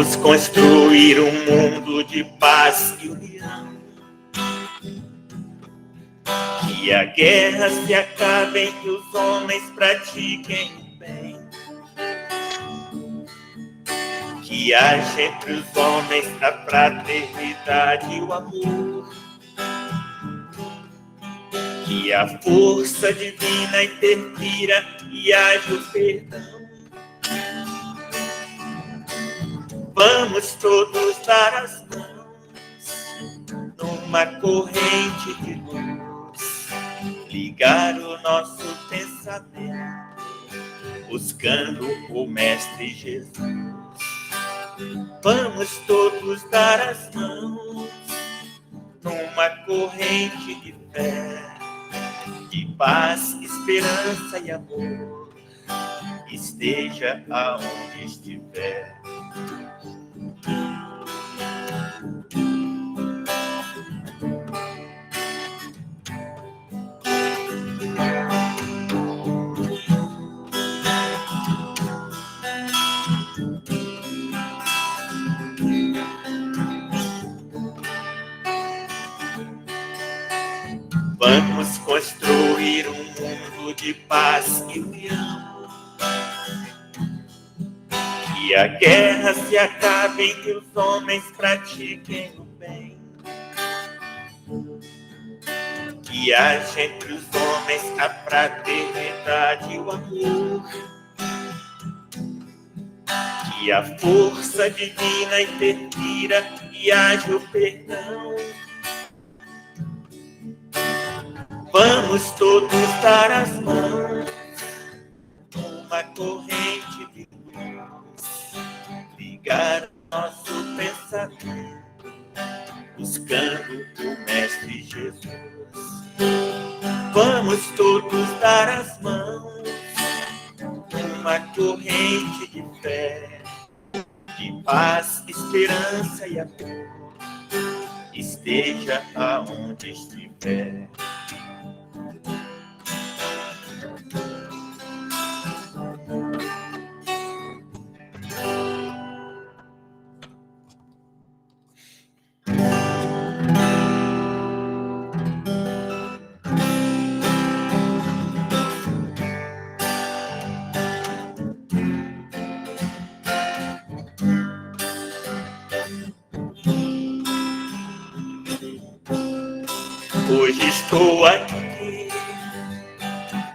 Vamos construir um mundo de paz e união. Que a guerra se acabe e que os homens pratiquem o bem. Que haja entre os homens a fraternidade e o amor. Que a força divina interfira e haja o perdão. Vamos todos dar as mãos numa corrente de luz, ligar o nosso pensamento, buscando o Mestre Jesus. Vamos todos dar as mãos numa corrente de fé, de paz, esperança e amor, esteja aonde estiver. Vamos construir um mundo de paz e união. Que a guerra se acabe e que os homens pratiquem o bem. Que haja entre os homens a fraternidade e o amor. Que a força divina interfira e haja o perdão. Vamos todos dar as mãos numa corrente de luz, ligar o nosso pensamento, buscando o Mestre Jesus. Vamos todos dar as mãos numa corrente de fé, de paz, esperança e amor, esteja aonde estiver. Hoje estou aqui,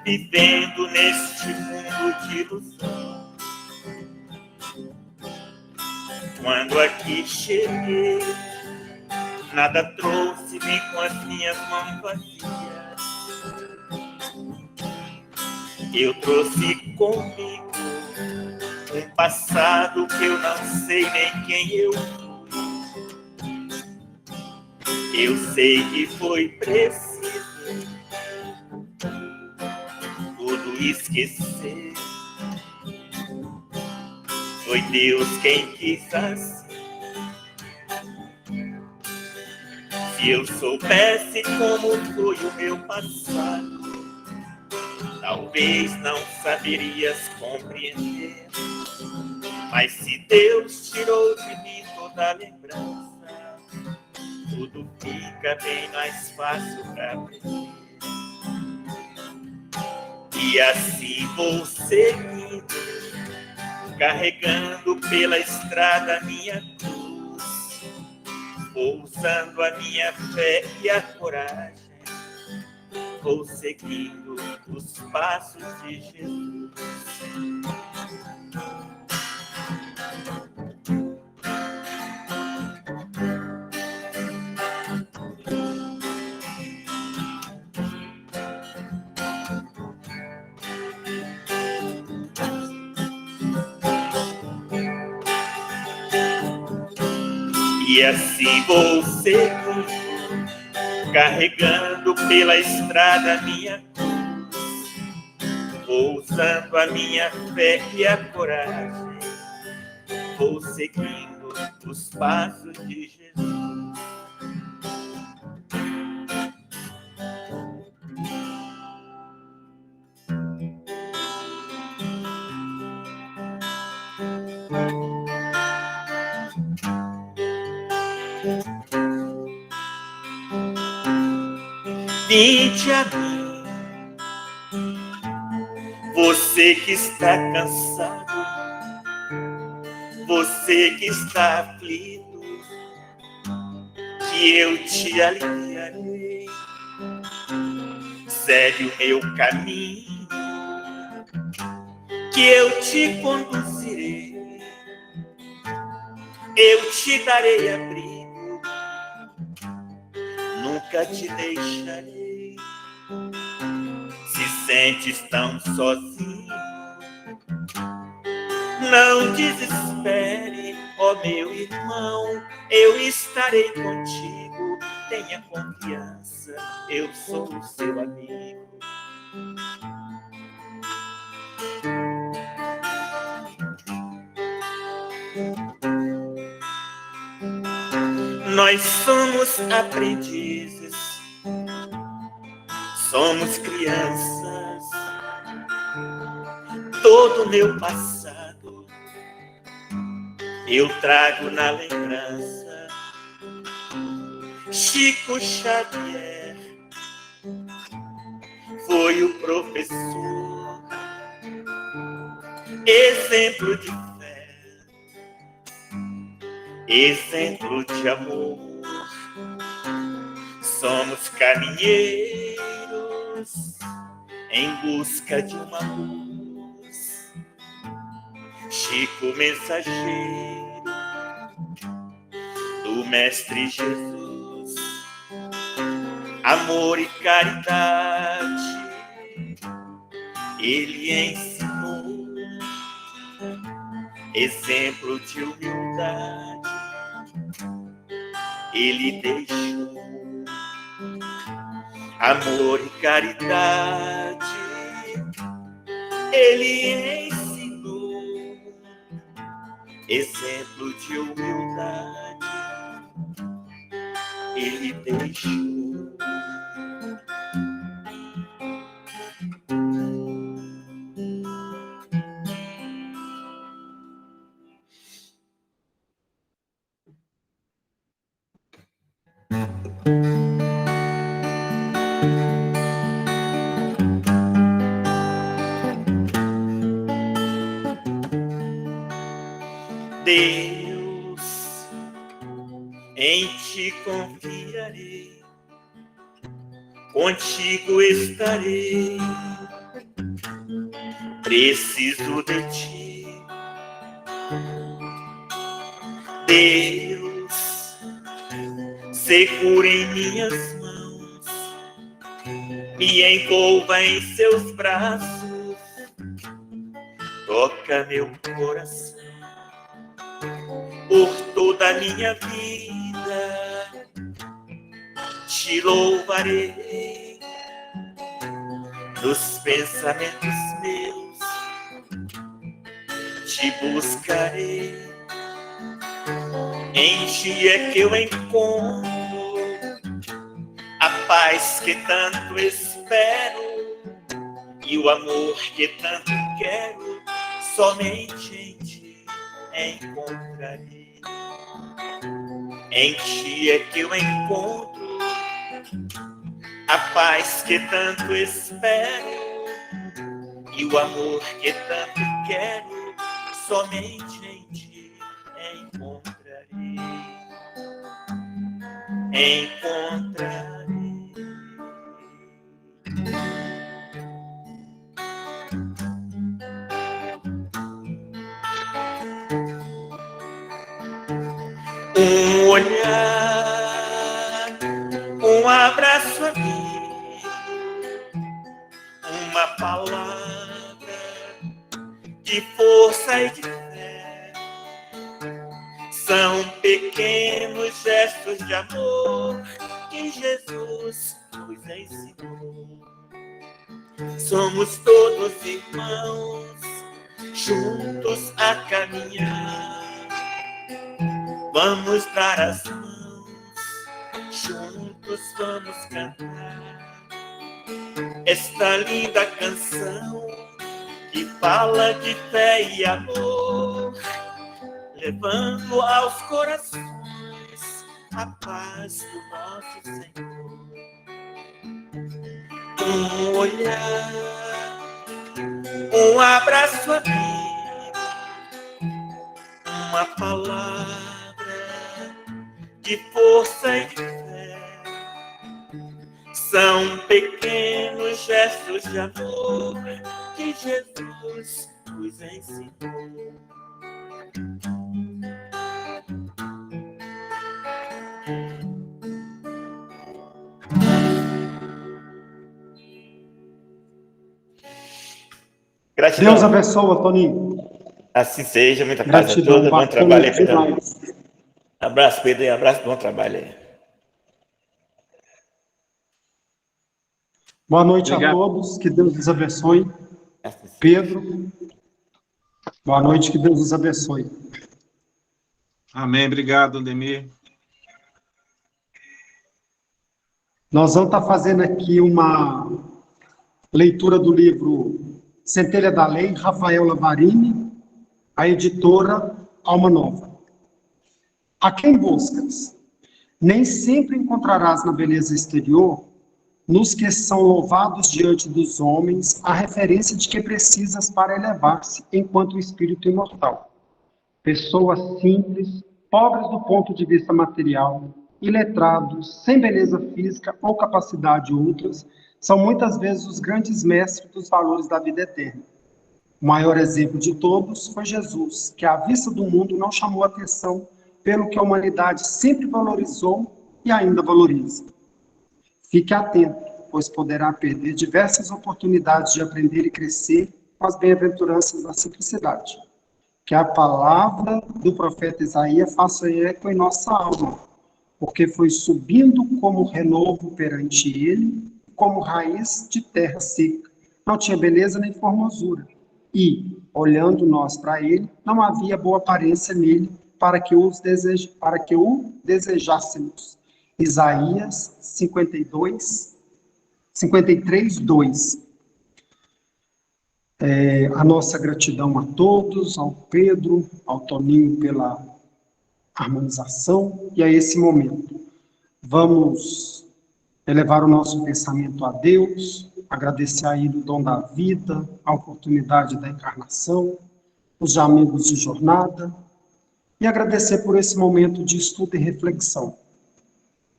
vivendo neste mundo de ilusão. Quando aqui cheguei, nada trouxe-me com as minhas mãos vazias. Eu trouxe comigo um passado que eu não sei nem quem eu fui. Eu sei que foi preciso tudo esquecer. Foi Deus quem quis assim. Se eu soubesse como foi o meu passado, talvez não saberias compreender. Mas se Deus tirou de mim toda a lembrança, tudo fica bem mais fácil pra aprender. E assim vou seguindo, carregando pela estrada minha cruz, vou usando a minha fé e a coragem, vou seguindo os passos de Jesus. E assim vou seguindo, carregando pela estrada minha cruz, vou usando a minha fé e a coragem, vou seguindo os passos de Jesus. Vinde a mim, você que está cansado, você que está aflito, que eu te aliviarei. Segue o meu caminho, que eu te conduzirei. Eu te darei abrigo, nunca te deixarei. Se sentes tão sozinho, não desespere, ó meu irmão, eu estarei contigo. Tenha confiança, eu sou o seu amigo. Nós somos aprendizes, somos crianças. Todo o meu passado eu trago na lembrança. Chico Xavier foi o professor, exemplo de fé, exemplo de amor. Somos caminheiros em busca de uma luz. Chico mensageiro do Mestre Jesus. Amor e caridade ele ensinou. Exemplo de humildade ele deixou. Amor e caridade ele ensinou. Exemplo de humildade ele deixou. Deus, em ti confiarei, contigo estarei, preciso de ti. Deus, segura em minhas mãos, me envolva em seus braços, toca meu coração. Por toda a minha vida te louvarei, nos pensamentos meus te buscarei. Em ti é que eu encontro a paz que tanto espero e o amor que tanto quero, somente em ti encontrarei. Em ti é que eu encontro a paz que tanto espero e o amor que tanto quero, somente em ti encontrarei. Encontrarei. Um olhar, um abraço amigo, uma palavra de força e de fé. São pequenos gestos de amor que Jesus nos ensinou. Somos todos irmãos, juntos a caminhar. Vamos dar as mãos, juntos vamos cantar esta linda canção que fala de fé e amor, levando aos corações a paz do nosso Senhor. um olhar, um abraço amigo, uma palavra de força e de fé. São pequenos gestos de amor que Jesus nos ensinou. Gratidão. Deus abençoe, Toninho. Assim seja, muita paz a Gratidão, todos, bom trabalho aí, Pedro. demais. Abraço, Pedro, e abraço, bom trabalho aí. Boa noite Obrigado. a todos, que Deus os abençoe. Assim seja. Pedro, boa noite, que Deus os abençoe. Amém. Obrigado, Ademir. Nós vamos estar fazendo aqui uma leitura do livro Centelha da Lei, Rafael Lavarini, a editora Alma Nova. A quem buscas? Nem sempre encontrarás na beleza exterior, nos que são louvados diante dos homens, a referência de que precisas para elevar-se enquanto espírito imortal. Pessoas simples, pobres do ponto de vista material, iletrados, sem beleza física ou capacidade outras, são muitas vezes os grandes mestres dos valores da vida eterna. O maior exemplo de todos foi Jesus, que à vista do mundo não chamou atenção pelo que a humanidade sempre valorizou e ainda valoriza. Fique atento, pois poderá perder diversas oportunidades de aprender e crescer com as bem-aventuranças da simplicidade. Que a palavra do profeta Isaías faça eco em nossa alma, porque foi subindo como renovo perante ele, como raiz de terra seca. Não tinha beleza nem formosura. E, olhando nós para ele, não havia boa aparência nele para que o desejássemos. Isaías 53, 2. A nossa gratidão a todos, ao Pedro, ao Toninho pela harmonização e a esse momento. Vamos elevar o nosso pensamento a Deus, agradecer a Ele o dom da vida, a oportunidade da encarnação, os amigos de jornada, e agradecer por esse momento de estudo e reflexão,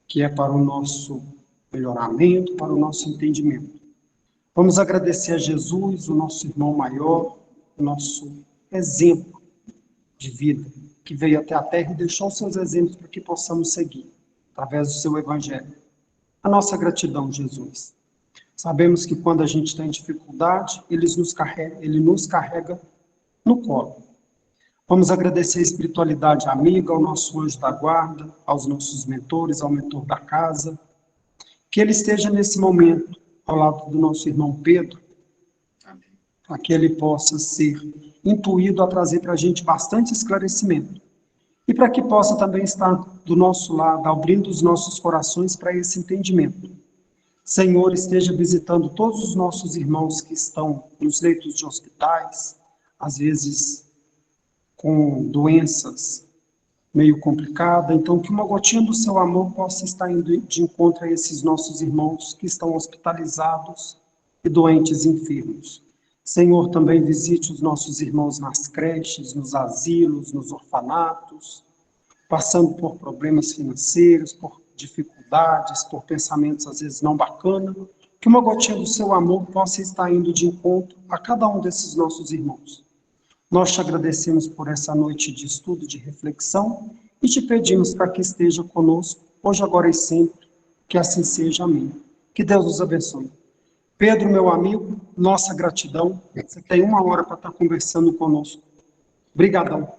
que é para o nosso melhoramento, para o nosso entendimento. Vamos agradecer a Jesus, o nosso irmão maior, o nosso exemplo de vida, que veio até a Terra e deixou seus exemplos para que possamos seguir, através do seu Evangelho. A nossa gratidão, Jesus. Sabemos que quando a gente tem dificuldade, Ele nos carrega no colo. Vamos agradecer a espiritualidade amiga, ao nosso anjo da guarda, aos nossos mentores, ao mentor da casa. Que ele esteja nesse momento ao lado do nosso irmão Pedro, para que ele possa ser intuído a trazer para a gente bastante esclarecimento. E para que possa também estar do nosso lado, abrindo os nossos corações para esse entendimento. Senhor, esteja visitando todos os nossos irmãos que estão nos leitos de hospitais, às vezes com doenças meio complicadas, então que uma gotinha do seu amor possa estar indo de encontro a esses nossos irmãos que estão hospitalizados e doentes enfermos. Senhor, também visite os nossos irmãos nas creches, nos asilos, nos orfanatos, passando por problemas financeiros, por dificuldades, por pensamentos às vezes não bacanas, que uma gotinha do seu amor possa estar indo de encontro a cada um desses nossos irmãos. Nós te agradecemos por essa noite de estudo, de reflexão, e te pedimos para que esteja conosco, hoje, agora e sempre, que assim seja. Amém. Que Deus nos abençoe. Pedro, meu amigo, nossa gratidão. Você tem 1 hora para estar conversando conosco. Obrigadão.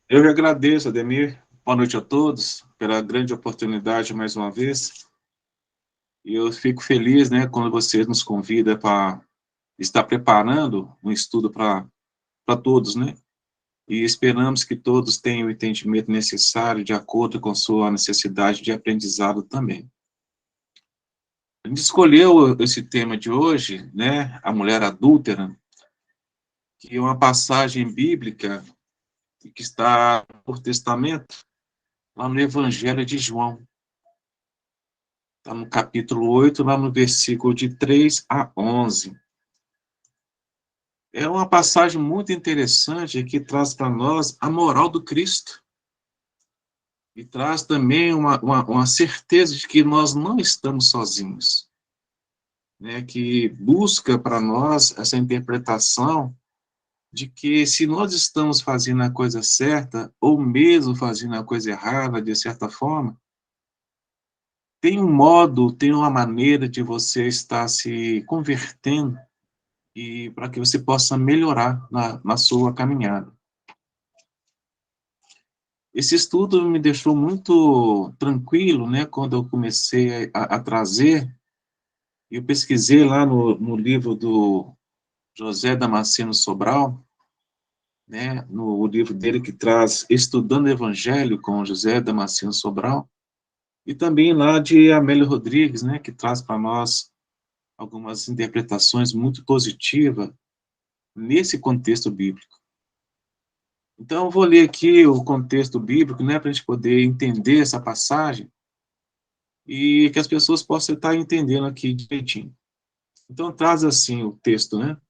Eu que agradeço, Ademir. Boa noite a todos, pela grande oportunidade mais uma vez. E eu fico feliz, né, quando você nos convida para estar preparando um estudo para todos, né? E esperamos que todos tenham o entendimento necessário de acordo com sua necessidade de aprendizado também. A gente escolheu esse tema de hoje, né, a mulher adúltera, que é uma passagem bíblica que está no Testamento, lá no Evangelho de João. Está no capítulo 8, lá no versículo de 3 a 11. É uma passagem muito interessante que traz para nós a moral do Cristo. E traz também uma certeza de que nós não estamos sozinhos. Né? Que busca para nós essa interpretação de que se nós estamos fazendo a coisa certa, ou mesmo fazendo a coisa errada, de certa forma, tem um modo, tem uma maneira de você estar se convertendo e para que você possa melhorar na sua caminhada. Esse estudo me deixou muito tranquilo, né, quando eu comecei a trazer, eu pesquisei lá no livro do José Damasceno Sobral, né, no livro dele que traz Estudando o Evangelho com José Damasceno Sobral, e também lá de Amélio Rodrigues, né, que traz para nós algumas interpretações muito positivas nesse contexto bíblico. Então, eu vou ler aqui o contexto bíblico, né, para a gente poder entender essa passagem e que as pessoas possam estar entendendo aqui direitinho. Então, traz assim o texto, né?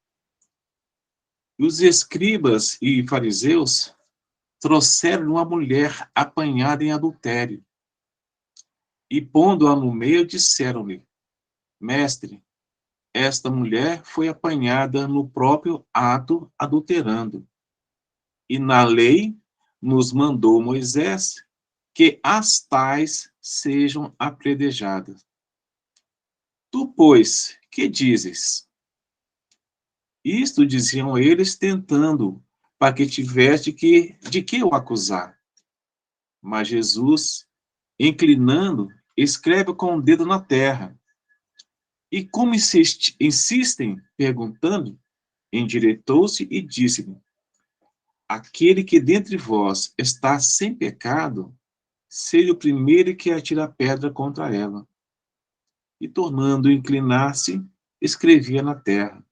Os escribas e fariseus trouxeram uma mulher apanhada em adultério e, pondo-a no meio, disseram-lhe: Mestre, esta mulher foi apanhada no próprio ato adulterando. E na lei nos mandou Moisés que as tais sejam apedrejadas. Tu, pois, que dizes? Isto diziam eles, tentando, para que tivesse de que o acusar. Mas Jesus, inclinando, escreve com o dedo na terra. E como insistem, perguntando, endireitou-se e disse-lhe: Aquele que dentre vós está sem pecado, seja o primeiro que atira a pedra contra ela. E tornando a inclinar-se, escrevia na terra.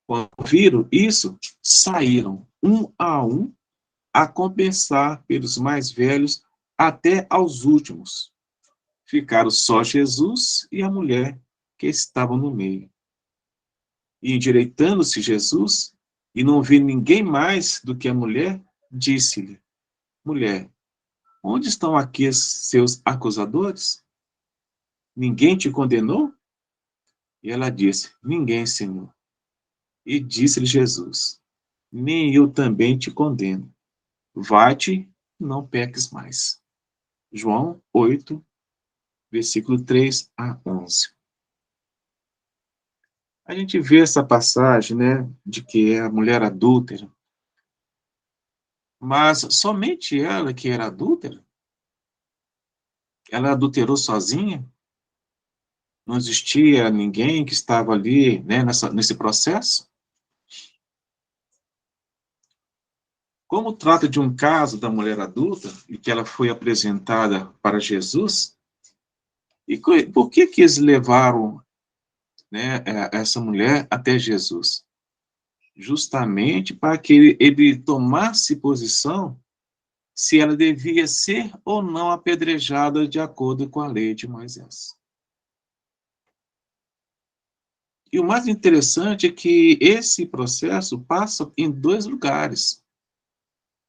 Quando viram isso, saíram, um a compensar pelos mais velhos até aos últimos. Ficaram só Jesus e a mulher que estavam no meio. E endireitando-se Jesus, e não vendo ninguém mais do que a mulher, disse-lhe: Mulher, onde estão aqui os seus acusadores? Ninguém te condenou? E ela disse: Ninguém, Senhor. E disse-lhe Jesus: Nem eu também te condeno. Vai-te, não peques mais. João 8, versículo 3 a 11. A gente vê essa passagem, né, de que é a mulher adúltera. Mas somente ela que era adúltera? Ela adulterou sozinha? Não existia ninguém que estava ali, né, nesse processo? Como trata de um caso da mulher adulta, e que ela foi apresentada para Jesus, e por que eles levaram, né, essa mulher até Jesus? Justamente para que ele tomasse posição se ela devia ser ou não apedrejada de acordo com a lei de Moisés. E o mais interessante é que esse processo passa em dois lugares.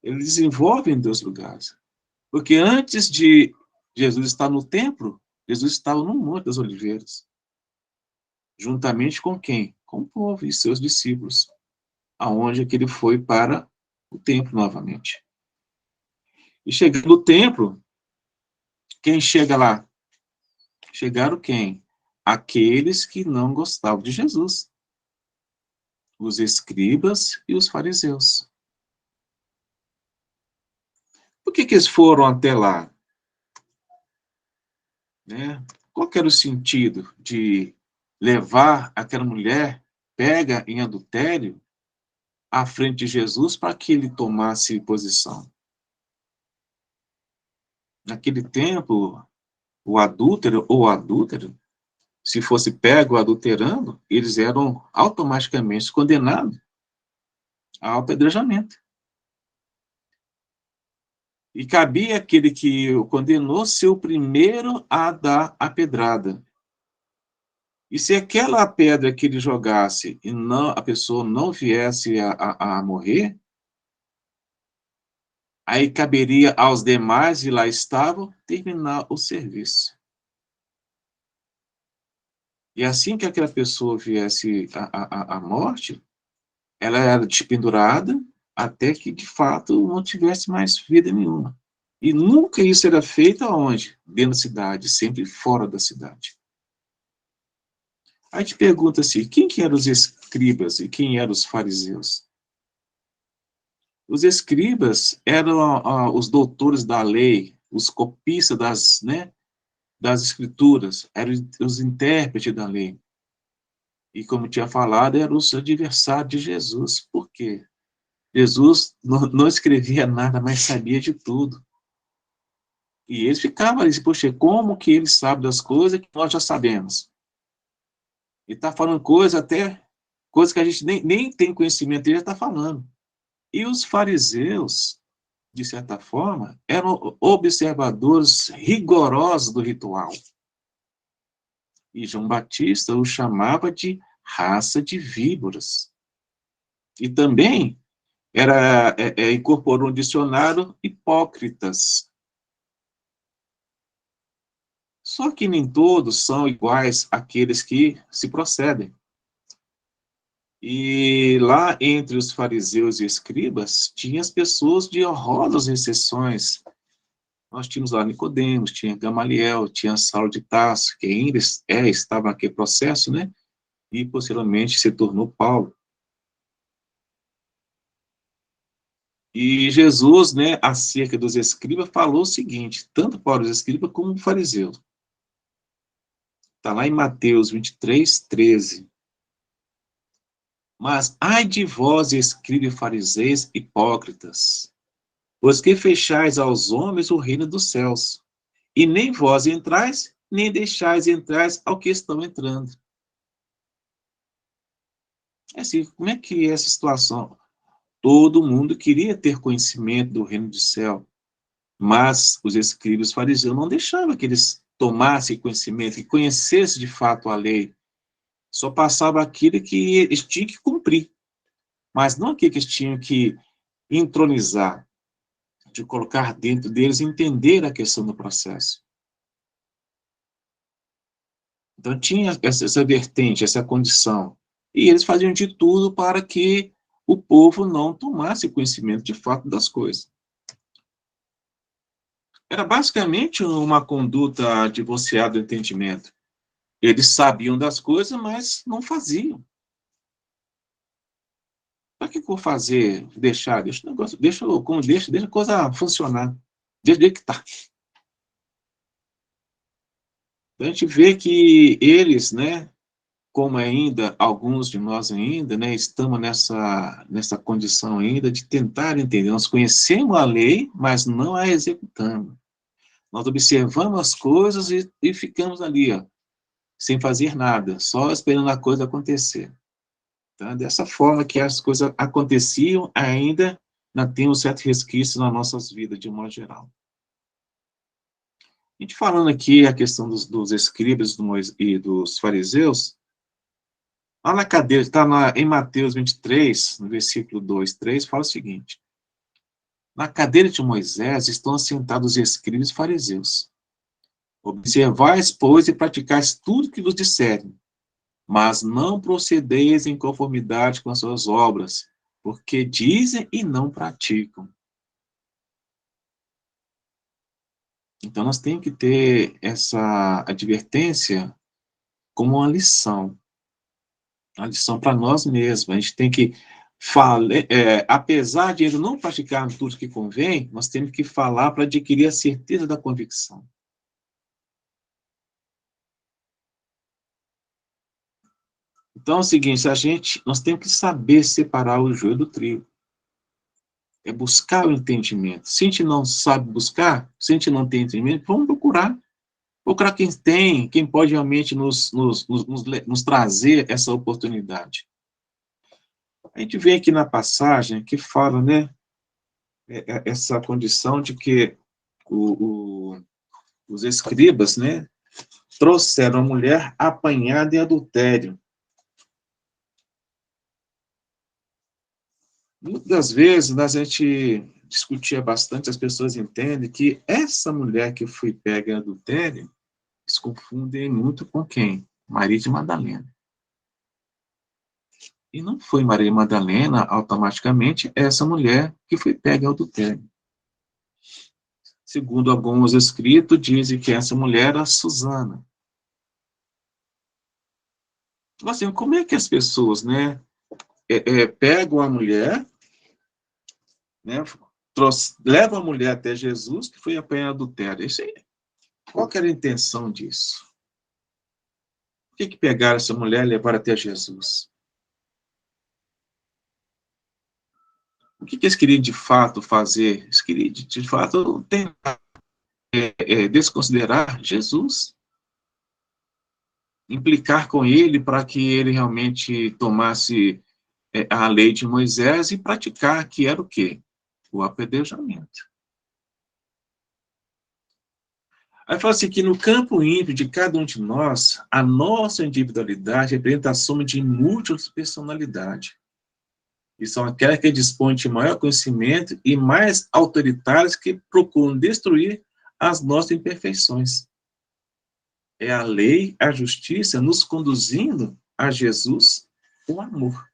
Ele desenvolve em dois lugares. Porque antes de Jesus estar no templo, Jesus estava no Monte das Oliveiras. Juntamente com quem? Com o povo e seus discípulos. Aonde que ele foi para o templo novamente. E chegando no templo, quem chega lá? Chegaram quem? Aqueles que não gostavam de Jesus. Os escribas e os fariseus. Por que eles foram até lá? Né? Qual que era o sentido de levar aquela mulher pega em adultério à frente de Jesus para que ele tomasse posição? Naquele tempo, o adúltero ou adúltero, se fosse pego adulterando, eles eram automaticamente condenados ao apedrejamento. E cabia aquele que o condenou ser o primeiro a dar a pedrada. E se aquela pedra que ele jogasse e não, a pessoa não viesse a morrer, aí caberia aos demais, e lá estavam, terminar o serviço. E assim que aquela pessoa viesse à morte, ela era despendurada até que, de fato, não tivesse mais vida nenhuma. E nunca isso era feito aonde? Dentro da cidade, sempre fora da cidade. Aí te pergunta assim, quem que eram os escribas e quem eram os fariseus? Os escribas eram os doutores da lei, os copistas das escrituras, eram os intérpretes da lei. E como tinha falado, eram os adversários de Jesus. Por quê? Jesus não escrevia nada, mas sabia de tudo. E eles ficavam ali, poxa, como que ele sabe das coisas que nós já sabemos? Ele está falando coisa que a gente nem tem conhecimento, ele já está falando. E os fariseus, de certa forma, eram observadores rigorosos do ritual. E João Batista o chamava de raça de víboras. E também incorporou no dicionário hipócritas. Só que nem todos são iguais àqueles que se procedem. E lá entre os fariseus e escribas, tinha as pessoas de honrosas exceções. Nós tínhamos lá Nicodemos, tinha Gamaliel, tinha Saulo de Tarso, que ainda estava naquele processo, né? E posteriormente se tornou Paulo. E Jesus, né, acerca dos escribas, falou o seguinte, tanto para os escribas como para os fariseus. Está lá em Mateus 23, 13. Mas, ai de vós, escribas e fariseus hipócritas, pois que fechais aos homens o reino dos céus, e nem vós entrais, nem deixais entrar ao que estão entrando. É assim, como é que é essa situação? Todo mundo queria ter conhecimento do reino do céu, mas os escribas e os fariseus não deixavam que eles tomassem conhecimento, que conhecessem de fato a lei. Só passava aquilo que eles tinham que cumprir, mas não aquilo que eles tinham que entronizar, de colocar dentro deles e entender a questão do processo. Então tinha essa vertente, essa condição, e eles faziam de tudo para que o povo não tomasse conhecimento de fato das coisas. Era basicamente uma conduta divorciada do entendimento. Eles sabiam das coisas, mas não faziam. Para que eu vou fazer, deixa o negócio, deixa a coisa funcionar. Deixa que tá. Então, a gente vê que eles, né, como ainda, alguns de nós ainda, né, estamos nessa condição ainda de tentar entender. Nós conhecemos a lei, mas não a executamos. Nós observamos as coisas e ficamos ali, ó, sem fazer nada, só esperando a coisa acontecer. Então, dessa forma que as coisas aconteciam, ainda tem um certo resquício nas nossas vidas, de um modo geral. A gente falando aqui a questão dos escribas e dos fariseus, lá na cadeira, está em Mateus 23, no versículo 2, 3, fala o seguinte: na cadeira de Moisés estão assentados os escribas e fariseus. Observais, pois, e praticais tudo que vos disserem, mas não procedeis em conformidade com as suas obras, porque dizem e não praticam. Então, nós temos que ter essa advertência como uma lição para nós mesmos. A gente tem que falar, apesar de ele não praticar tudo que convém, nós temos que falar para adquirir a certeza da convicção. Então, é o seguinte, nós temos que saber separar o joio do trigo. É buscar o entendimento. Se a gente não sabe buscar, se a gente não tem entendimento, vamos procurar. Procurar quem pode realmente nos trazer essa oportunidade. A gente vê aqui na passagem que fala, né, essa condição de que os escribas, né, trouxeram a mulher apanhada em adultério. Muitas das vezes, a gente discutia bastante, as pessoas entendem que essa mulher que foi pega em adultério, se confundem muito com quem? Maria de Madalena. E não foi Maria Madalena, automaticamente, essa mulher que foi pega em adultério. Segundo alguns escritos, dizem que essa mulher era Susana. Então, assim, como é que as pessoas, né, pegam a mulher, né, levam a mulher até Jesus, que foi apanhada em adultério? Isso aí, qual que era a intenção disso? Por que pegaram essa mulher e levaram até Jesus? O que eles queriam de fato fazer? Eles queriam de fato tentar desconsiderar Jesus, implicar com ele para que ele realmente tomasse a lei de Moisés e praticar, que era o quê? O apedrejamento. Aí fala assim, que no campo íntimo de cada um de nós, a nossa individualidade representa a soma de múltiplas personalidades. E são aquelas que dispõem de maior conhecimento e mais autoritárias que procuram destruir as nossas imperfeições. É a lei, a justiça, nos conduzindo a Jesus, o amor.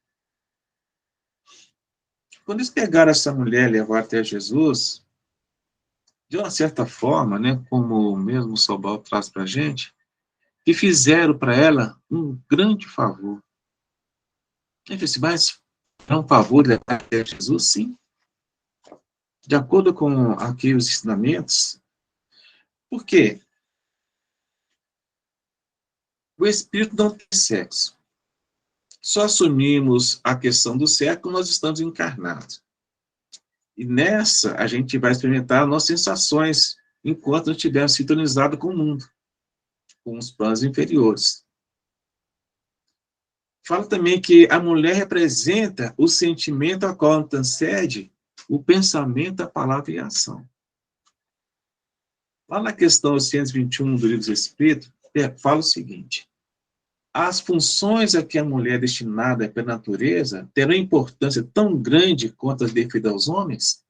Quando eles pegaram essa mulher e levaram até Jesus, de uma certa forma, né, como mesmo o Sobal traz para a gente, que fizeram para ela um grande favor. Ele disse, mas é um favor levar até Jesus? Sim. De acordo com aqui os ensinamentos. Por quê? O espírito não tem sexo. Só assumimos a questão do sexo quando nós estamos encarnados. E nessa, a gente vai experimentar nossas sensações enquanto não estivermos sintonizados com o mundo, com os planos inferiores. Fala também que a mulher representa o sentimento a qual antecede o pensamento, a palavra e a ação. Lá na questão 121 do Livro dos Espíritos, fala o seguinte: as funções a que a mulher é destinada pela natureza terão importância tão grande quanto as devidas aos homens?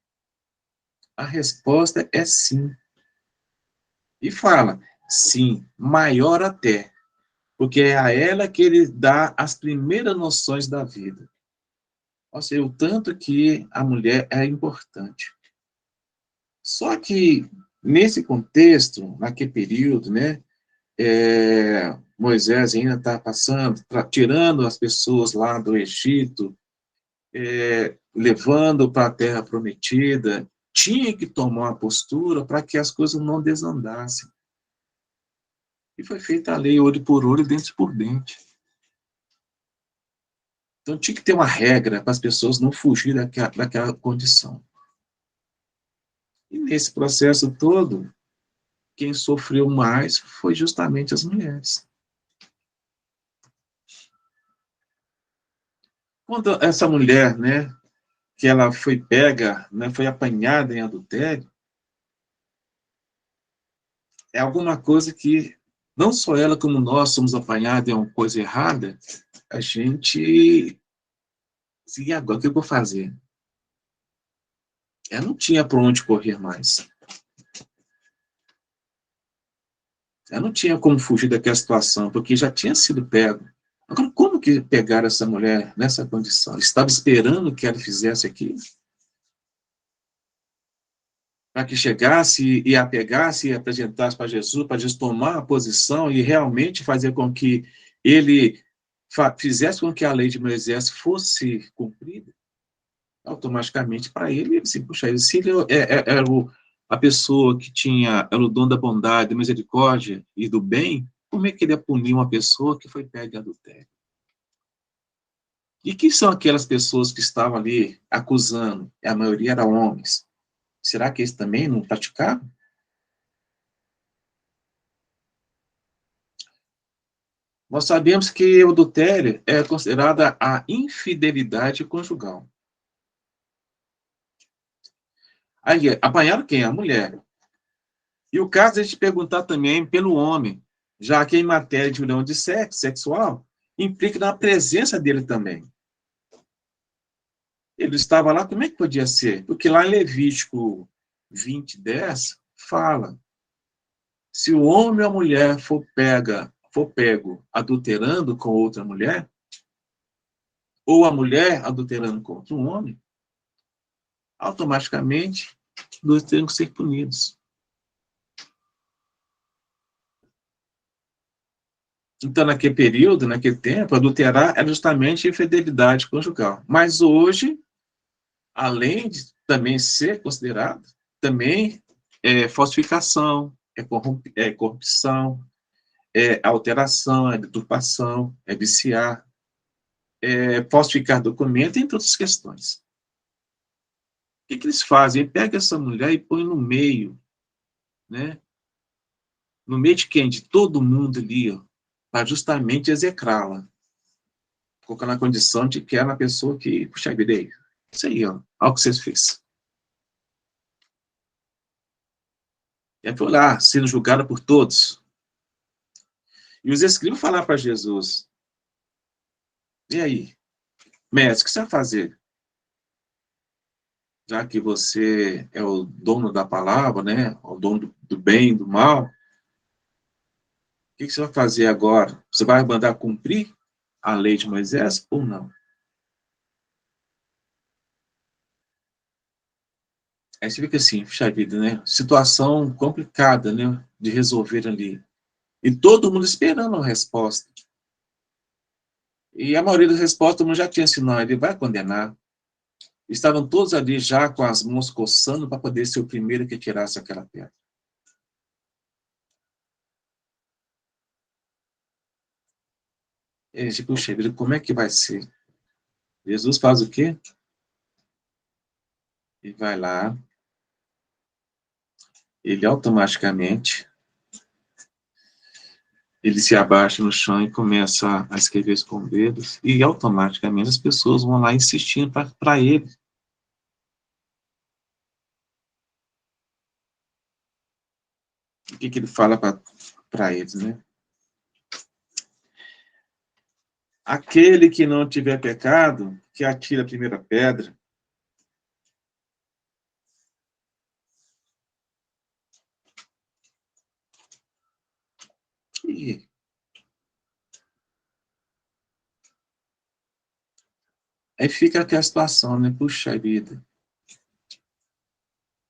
A resposta é sim. E fala, sim, maior até, porque é a ela que ele dá as primeiras noções da vida. Ou seja, o tanto que a mulher é importante. Só que, nesse contexto, naquele período, né, Moisés ainda está passando, tirando as pessoas lá do Egito, levando para a Terra Prometida, tinha que tomar uma postura para que as coisas não desandassem. E foi feita a lei olho por olho, dente por dente. Então tinha que ter uma regra para as pessoas não fugirem daquela condição. E nesse processo todo, quem sofreu mais foi justamente as mulheres. Quando essa mulher, né, que ela foi pega, né, foi apanhada em adultério, é alguma coisa que, não só ela como nós somos apanhados em uma coisa errada, a gente... E agora, o que eu vou fazer? Ela não tinha para onde correr mais. Ela não tinha como fugir daquela situação, porque já tinha sido pego. Agora, como que pegaram essa mulher nessa condição? Estava esperando que ela fizesse aquilo? Para que chegasse e a pegasse e apresentasse para Jesus tomar a posição e realmente fazer com que ele fizesse com que a lei de Moisés fosse cumprida? Automaticamente, para ele, assim, puxa, se ele era a pessoa que era o dom da bondade, da misericórdia e do bem, como é que ele ia punir uma pessoa que foi pega em adultério? E quem são aquelas pessoas que estavam ali acusando? A maioria eram homens. Será que eles também não praticavam? Nós sabemos que o adultério é considerada a infidelidade conjugal. Aí, apanharam quem? A mulher. E o caso é a gente perguntar também pelo homem, já que em matéria de união de sexo, sexual, implica na presença dele também. Ele estava lá, como é que podia ser? Porque lá em Levítico 20:10, fala, se o homem ou a mulher for pego adulterando com outra mulher, ou a mulher adulterando com outro homem, automaticamente, nós temos que ser punidos. Então, naquele período, naquele tempo, adulterar era justamente infidelidade conjugal. Mas hoje, além de também ser considerado, também é falsificação, é corrupção, é alteração, é deturpação, é viciar, é falsificar documento, entre outras questões. O que eles fazem? Ele pega essa mulher e põe no meio, né? No meio de quem? De todo mundo ali, para justamente execrá-la. Colocando na condição de que ela é uma pessoa que, puxa vida aí, isso aí, ó, olha o que vocês fez. E foi lá, sendo julgada por todos. E os escribas falaram para Jesus, e aí, mestre, o que você vai fazer? Já que você é o dono da palavra, né, o dono do bem e do mal, o que você vai fazer agora? Você vai mandar cumprir a lei de Moisés ou não? Aí você fica assim, puxa vida, né? Situação complicada, né? De resolver ali. E todo mundo esperando a resposta. E a maioria das respostas, todo mundo já tinha assim, não, ele vai condenar. Estavam todos ali já com as mãos coçando para poder ser o primeiro que tirasse aquela pedra. E a gente, puxa vida, como é que vai ser? Jesus faz o quê? Ele vai lá, ele automaticamente, ele se abaixa no chão e começa a escrever com dedos, e automaticamente as pessoas vão lá insistindo para ele. O que ele fala para eles, né? Aquele que não tiver pecado, que atire a primeira pedra. E aí fica aquela situação, né? Puxa vida.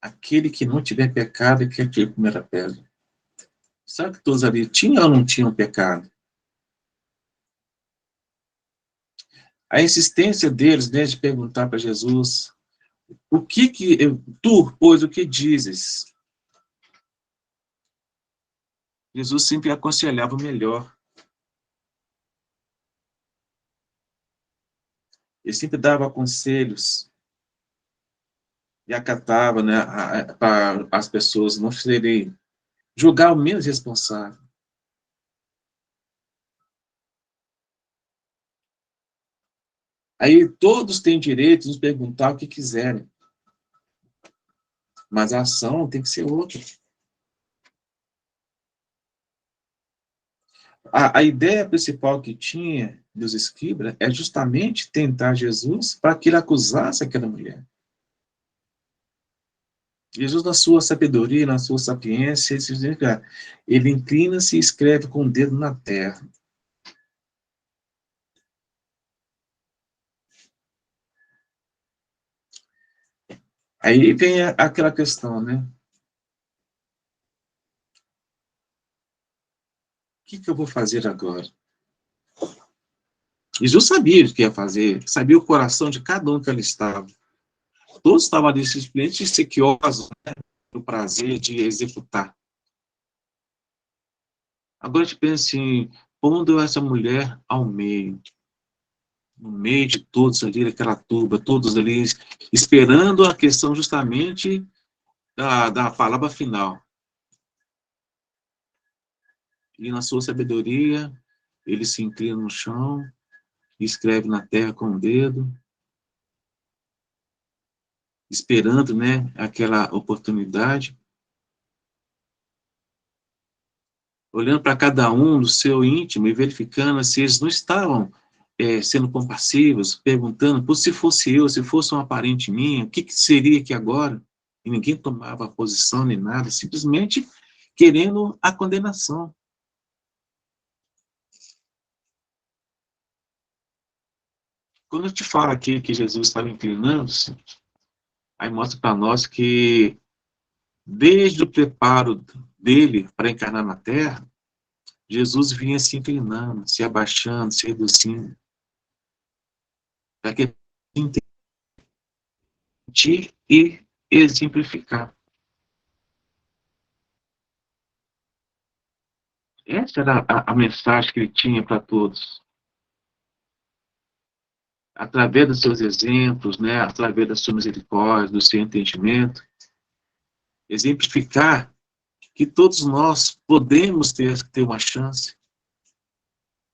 Aquele que não tiver pecado, que atire a primeira pedra. Será que todos ali tinham ou não tinham pecado? A insistência deles, né, de perguntar para Jesus, o que tu, pois, o que dizes? Jesus sempre aconselhava o melhor. Ele sempre dava conselhos e acatava, né, para as pessoas não serem julgar o menos responsável. Aí todos têm direito de nos perguntar o que quiserem, mas a ação tem que ser outra. A ideia principal que tinha dos escribas é justamente tentar Jesus para que ele acusasse aquela mulher. Jesus, na sua sabedoria, na sua sapiência, ele inclina-se e escreve com o dedo na terra. Aí vem aquela questão, né? O que eu vou fazer agora? Jesus sabia o que ia fazer, sabia o coração de cada um que ali estava. Todos estavam ali simplesmente sequiosos, né, do prazer de executar. Agora a gente pensa assim, pondo essa mulher ao meio, no meio de todos ali, aquela turba, todos ali, esperando a questão justamente da palavra final. E na sua sabedoria, ele se inclina no chão, escreve na terra com o dedo. esperando, né, aquela oportunidade, olhando para cada um no seu íntimo e verificando se eles não estavam sendo compassivos, perguntando, pô, se fosse eu, se fosse uma parente minha, o que, que seria aqui agora? E ninguém tomava posição nem nada, simplesmente querendo a condenação. Quando eu te falo aqui que Jesus estava inclinando-se, aí mostra para nós que desde o preparo dele para encarnar na Terra, Jesus vinha se inclinando, se abaixando, se reduzindo, para que sentir e exemplificar. Essa era a mensagem que ele tinha para todos. Através dos seus exemplos, né, através da sua misericórdia, do seu entendimento, exemplificar que todos nós podemos ter uma chance,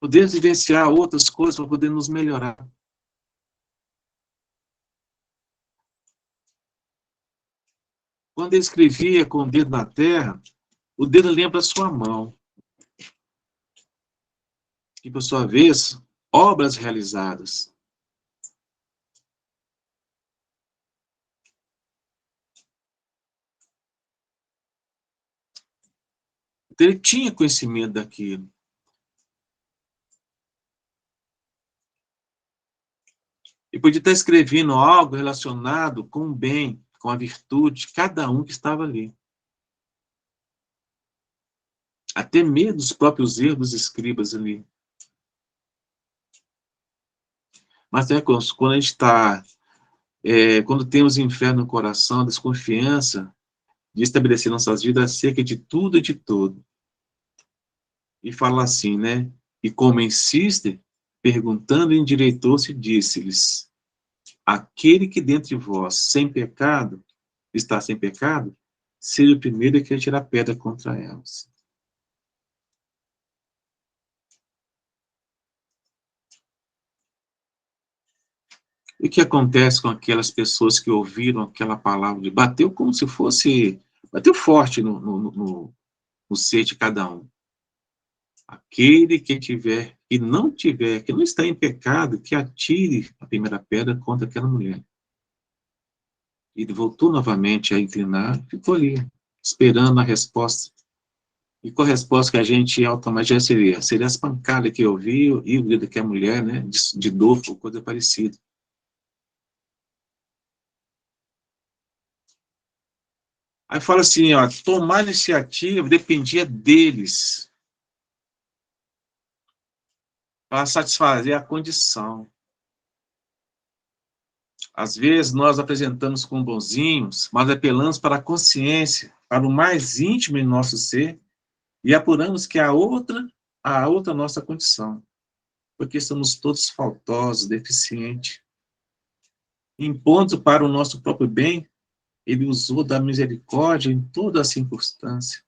podemos vivenciar outras coisas para poder nos melhorar. Quando ele escrevia com o dedo na terra, o dedo lembra a sua mão. E, por sua vez, obras realizadas. Então, ele tinha conhecimento daquilo. E podia estar escrevendo algo relacionado com o bem, com a virtude de cada um que estava ali. Até mesmo dos próprios erros dos escribas ali. Mas quando a gente está, quando temos inferno no coração, desconfiança de estabelecer nossas vidas acerca de tudo e de todo. E fala assim, né? E como insiste, perguntando, endireitou-se e disse-lhes: aquele que dentre vós, sem pecado, está sem pecado, seja o primeiro que atirar pedra contra elas. E o que acontece com aquelas pessoas que ouviram aquela palavra de bateu como se fosse, bateu forte no ser de cada um. Aquele que tiver, e não tiver, que não está em pecado, que atire a primeira pedra contra aquela mulher. Ele voltou novamente a inclinar, ficou ali, esperando a resposta. E com a resposta que a gente automaticamente seria as pancadas que eu vi e o grito que a mulher, né, de dor ou coisa parecida. Aí fala assim, ó, tomar iniciativa dependia deles para satisfazer a condição. Às vezes nós apresentamos como bonzinhos, mas apelamos para a consciência, para o mais íntimo em nosso ser, e apuramos que a outra nossa condição, porque somos todos faltosos, deficientes. Impondo para o nosso próprio bem, ele usou da misericórdia em toda a circunstância,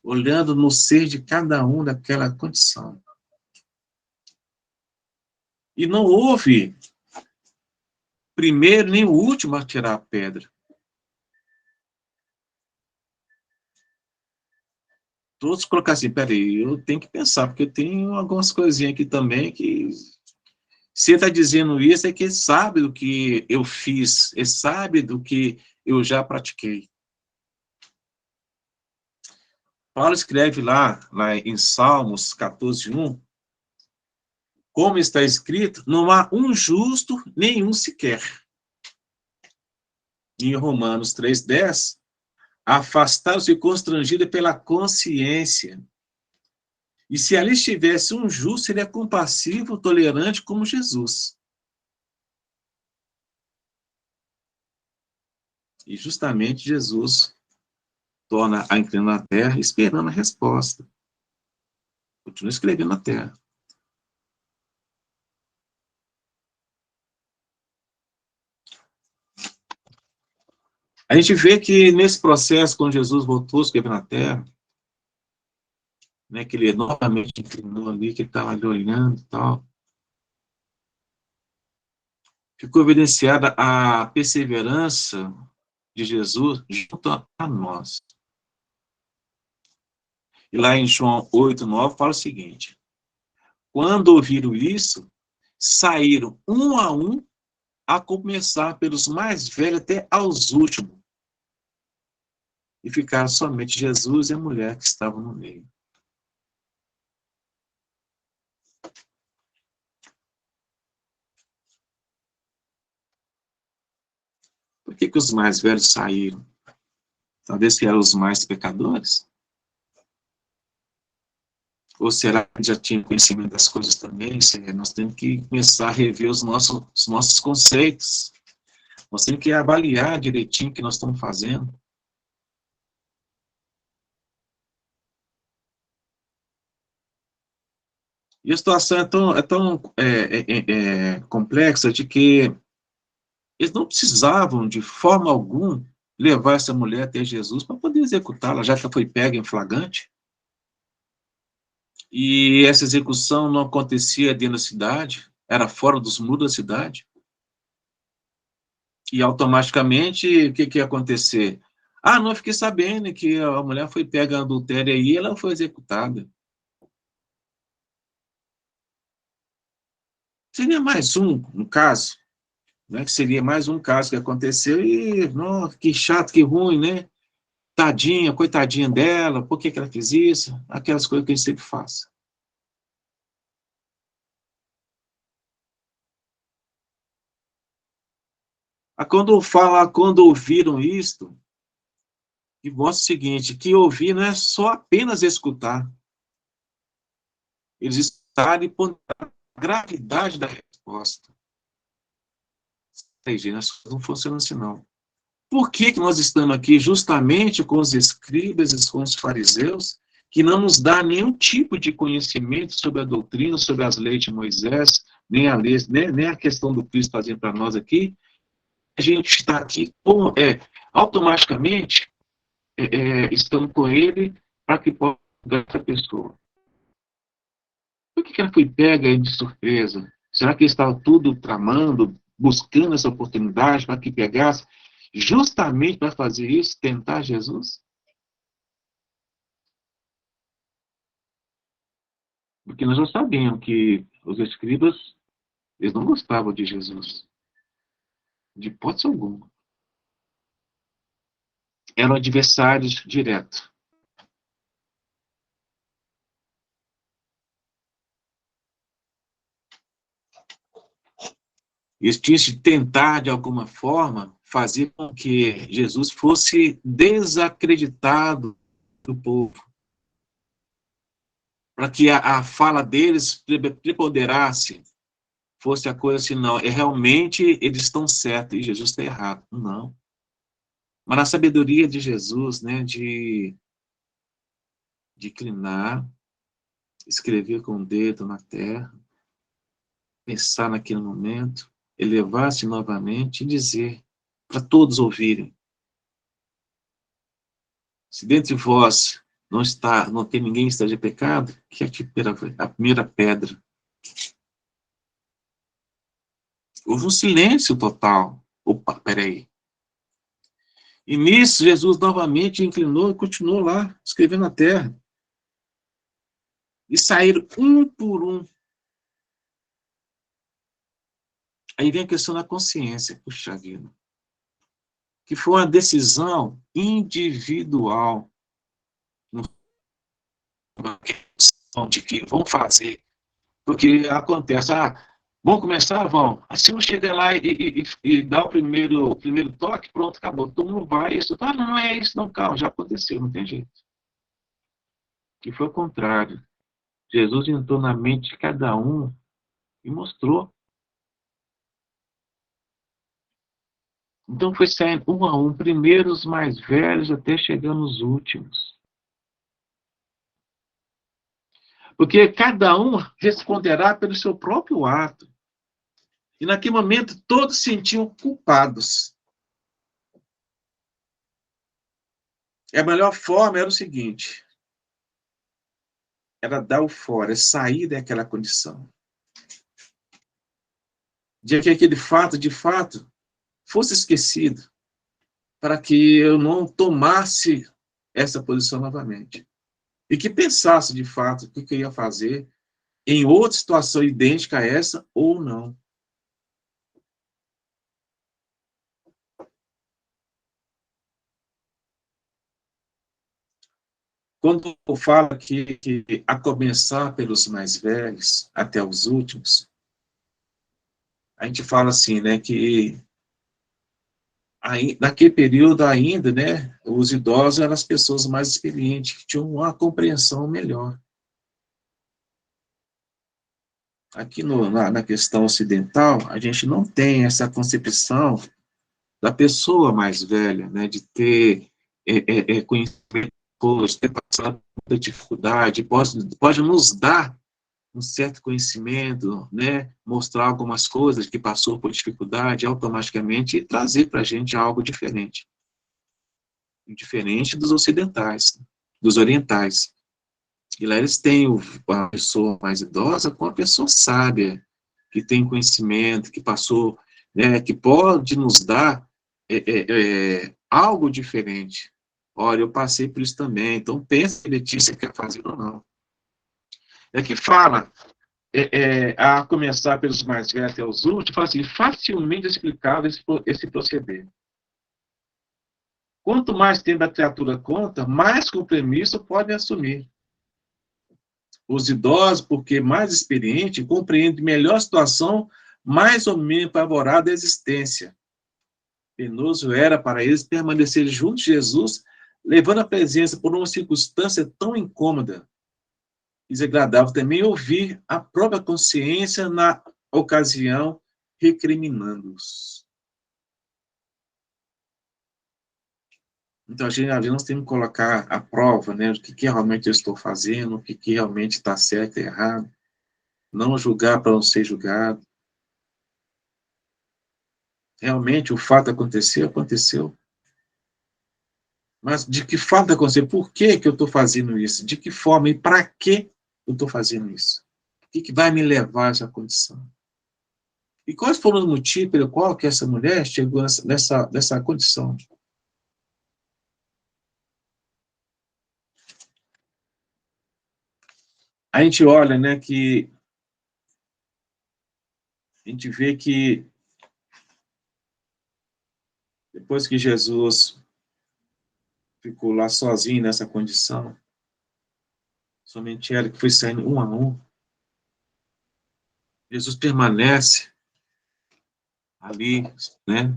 olhando no ser de cada um daquela condição. E não houve primeiro nem o último a tirar a pedra. Todos colocaram assim, peraí, eu tenho que pensar, porque tem algumas coisinhas aqui também que... Se ele está dizendo isso, é que ele sabe do que eu fiz, ele sabe do que eu já pratiquei. Paulo escreve lá em Salmos 14:1, como está escrito, não há um justo, nenhum sequer. Em Romanos 3:10, afastaram-se constrangidos pela consciência. E se ali estivesse um justo, ele é compassivo, tolerante como Jesus. E justamente Jesus torna a inclinar na terra, esperando a resposta. Continua escrevendo na terra. A gente vê que nesse processo, quando Jesus voltou a escrever na terra, né, que ele novamente inclinou ali, que ele estava ali olhando e tal, ficou evidenciada a perseverança de Jesus junto a nós. E lá em João 8:9 fala o seguinte: quando ouviram isso, saíram um a começar pelos mais velhos até aos últimos. E ficaram somente Jesus e a mulher que estavam no meio. Por que os mais velhos saíram? Talvez que eram os mais pecadores? Ou será que já tinha conhecimento das coisas também? Nós temos que começar a rever os nossos conceitos. Nós temos que avaliar direitinho o que nós estamos fazendo. E a situação é tão complexa de que eles não precisavam, de forma alguma, levar essa mulher até Jesus para poder executá-la, já que ela foi pega em flagrante. E essa execução não acontecia dentro da cidade, era fora dos muros da cidade. E automaticamente, o que ia acontecer? Ah, não, fiquei sabendo que a mulher foi pega em adultério e ela foi executada. Seria mais um caso, né? Que seria mais um caso que aconteceu e, nossa, que chato, que ruim, né? Tadinha, coitadinha dela, por que ela fez isso? Aquelas coisas que a gente sempre faz. Quando ouviram isto, e mostra o seguinte, que ouvir não é só apenas escutar. Eles estarem por a gravidade da resposta. As coisas não funcionam assim, não. Por que nós estamos aqui justamente com os escribas e com os fariseus, que não nos dá nenhum tipo de conhecimento sobre a doutrina, sobre as leis de Moisés, nem a lei, nem a questão do Cristo fazendo para nós aqui? A gente está aqui automaticamente estamos com ele para que possa ajudar essa pessoa. Por que ela foi pega de surpresa? Será que ele estava tudo tramando, buscando essa oportunidade para que pegasse, justamente para fazer isso, tentar Jesus? Porque nós já sabíamos que os escribas, eles não gostavam de Jesus. De hipótese alguma. Eram adversários diretos. Eles tinham de tentar, de alguma forma, fazer com que Jesus fosse desacreditado do povo. Para que a fala deles preponderasse, fosse a coisa assim, não, realmente eles estão certos e Jesus está errado. Não. Mas na sabedoria de Jesus, né, de inclinar, escrever com o dedo na terra, pensar naquele momento, elevar-se novamente e dizer para todos ouvirem. Se dentre vós não tem ninguém que está de pecado, que atire a primeira pedra. Houve um silêncio total. Opa, peraí. E nisso, Jesus novamente inclinou e continuou lá, escrevendo na terra. E saíram um por um. Aí vem a questão da consciência, puxa vida. Que foi uma decisão individual. Uma questão de que vão fazer. Porque acontece, vamos começar? Vamos. Assim eu chegar lá e dar o primeiro toque, pronto, acabou. Todo mundo vai, isso. Não é isso, não, calma, já aconteceu, não tem jeito. Que foi o contrário. Jesus entrou na mente de cada um e mostrou. Então foi saindo um a um, primeiro os mais velhos até chegar nos últimos. Porque cada um responderá pelo seu próprio ato. E naquele momento todos se sentiam culpados. E a melhor forma era o seguinte: era dar o fora, sair daquela condição. de que aquele fato, de fato, fosse esquecido, para que eu não tomasse essa posição novamente. E que pensasse, de fato, o que eu ia fazer em outra situação idêntica a essa ou não. Quando eu falo aqui que a começar pelos mais velhos até os últimos, a gente fala assim, né, que aí, naquele período ainda, né, os idosos eram as pessoas mais experientes, que tinham uma compreensão melhor. Aqui na questão ocidental, a gente não tem essa concepção da pessoa mais velha, né, de ter conhecimento, ter passado muita dificuldade, pode nos dar um certo conhecimento, né, mostrar algumas coisas que passou por dificuldade automaticamente e trazer para a gente algo diferente. Diferente dos ocidentais, dos orientais. E lá eles têm a pessoa mais idosa com a pessoa sábia, que tem conhecimento, que passou, né, que pode nos dar algo diferente. Olha, eu passei por isso também, então pensa que Letícia quer fazer ou não. É que fala, a começar pelos mais velhos até os últimos, fala assim, facilmente explicável esse proceder. Quanto mais tempo a criatura conta, mais compromisso podem assumir. Os idosos, porque mais experiente, compreendem melhor a situação, mais ou menos favorável à existência. Penoso era para eles permanecer junto de Jesus, levando a presença por uma circunstância tão incômoda. Desagradável também ouvir a própria consciência na ocasião recriminando-os. Então, a gente nós temos que colocar a prova, né, do que realmente eu estou fazendo, o que realmente está certo e errado. Não julgar para não ser julgado. Realmente, o fato aconteceu, aconteceu. Mas de que fato aconteceu? Por que eu estou fazendo isso? De que forma e para que eu estou fazendo isso? O que vai me levar a essa condição? E quais foram os motivos pelo qual que essa mulher chegou nessa condição? A gente olha, né, que a gente vê que depois que Jesus ficou lá sozinho nessa condição, somente ela que foi saindo um a um, Jesus permanece ali, né,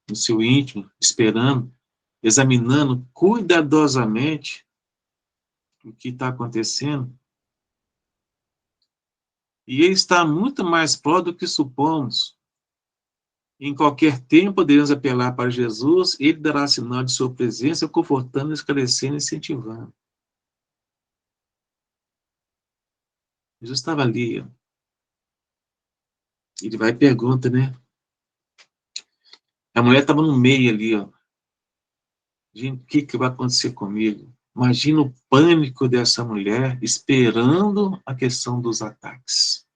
no seu íntimo, esperando, examinando cuidadosamente o que está acontecendo. E ele está muito mais próximo do que supomos. Em qualquer tempo, podemos apelar para Jesus, ele dará sinal de sua presença, confortando, esclarecendo e incentivando. Jesus estava ali, ó. Ele vai e pergunta, né? A mulher estava no meio ali, ó. Gente, o que vai acontecer comigo? Imagina o pânico dessa mulher esperando a questão dos ataques.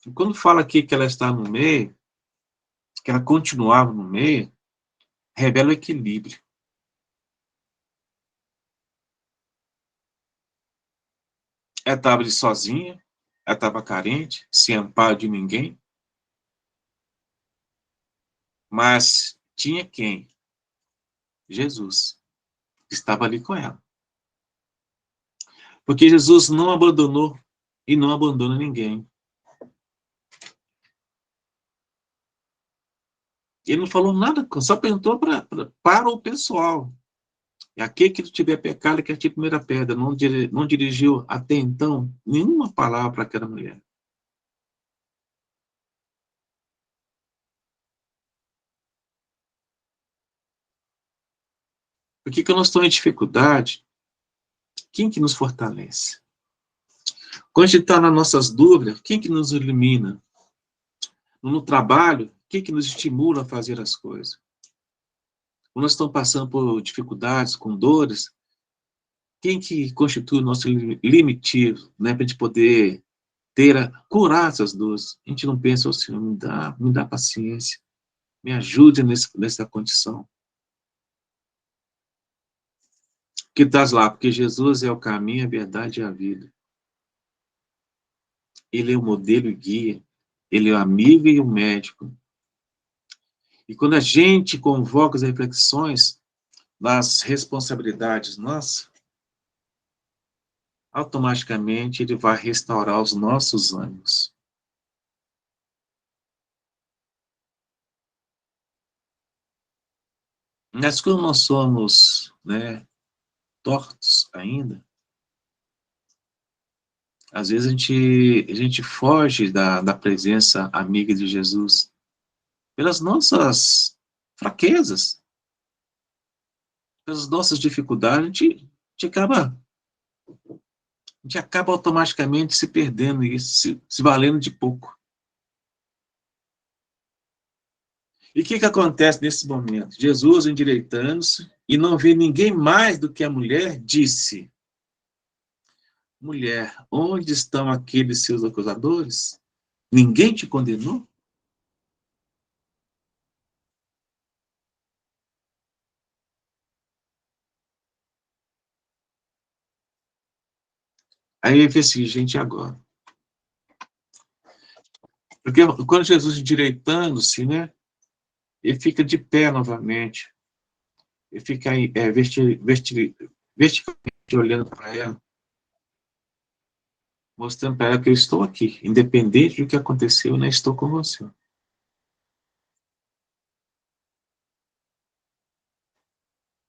E quando fala aqui que ela está no meio, que ela continuava no meio, revela o equilíbrio. Ela estava ali sozinha, ela estava carente, sem amparo de ninguém, mas tinha quem? Jesus, que estava ali com ela. Porque Jesus não abandonou e não abandona ninguém. Ele não falou nada, só perguntou para o pessoal. E aquele que tiver pecado, que atire a primeira pedra. Não dirigiu até então nenhuma palavra para aquela mulher. Por que nós estamos em dificuldade? Quem que nos fortalece? Quando a gente está nas nossas dúvidas, quem que nos elimina? No trabalho, quem que nos estimula a fazer as coisas? Quando nós estamos passando por dificuldades, com dores, quem que constitui o nosso limitivo, né, para a gente poder curar essas dores? A gente não pensa, Senhor, me dá paciência, me ajude nessa condição. Que estás lá, porque Jesus é o caminho, a verdade e a vida. Ele é o modelo e guia, ele é o amigo e o médico. E quando a gente convoca as reflexões das responsabilidades nossas, automaticamente ele vai restaurar os nossos ânimos. Mas quando nós somos, né, tortos ainda, às vezes a gente foge da presença amiga de Jesus pelas nossas fraquezas, pelas nossas dificuldades, a gente acaba automaticamente se perdendo e se valendo de pouco. E o que acontece nesse momento? Jesus, endireitando-se, e não vê ninguém mais do que a mulher, disse: mulher, onde estão aqueles seus acusadores? Ninguém te condenou? Aí eu pensei, gente, agora? Porque quando Jesus endireitando-se, né, ele fica de pé novamente, ele fica verticalmente olhando para ela, mostrando para ela que eu estou aqui, independente do que aconteceu, eu não estou com você.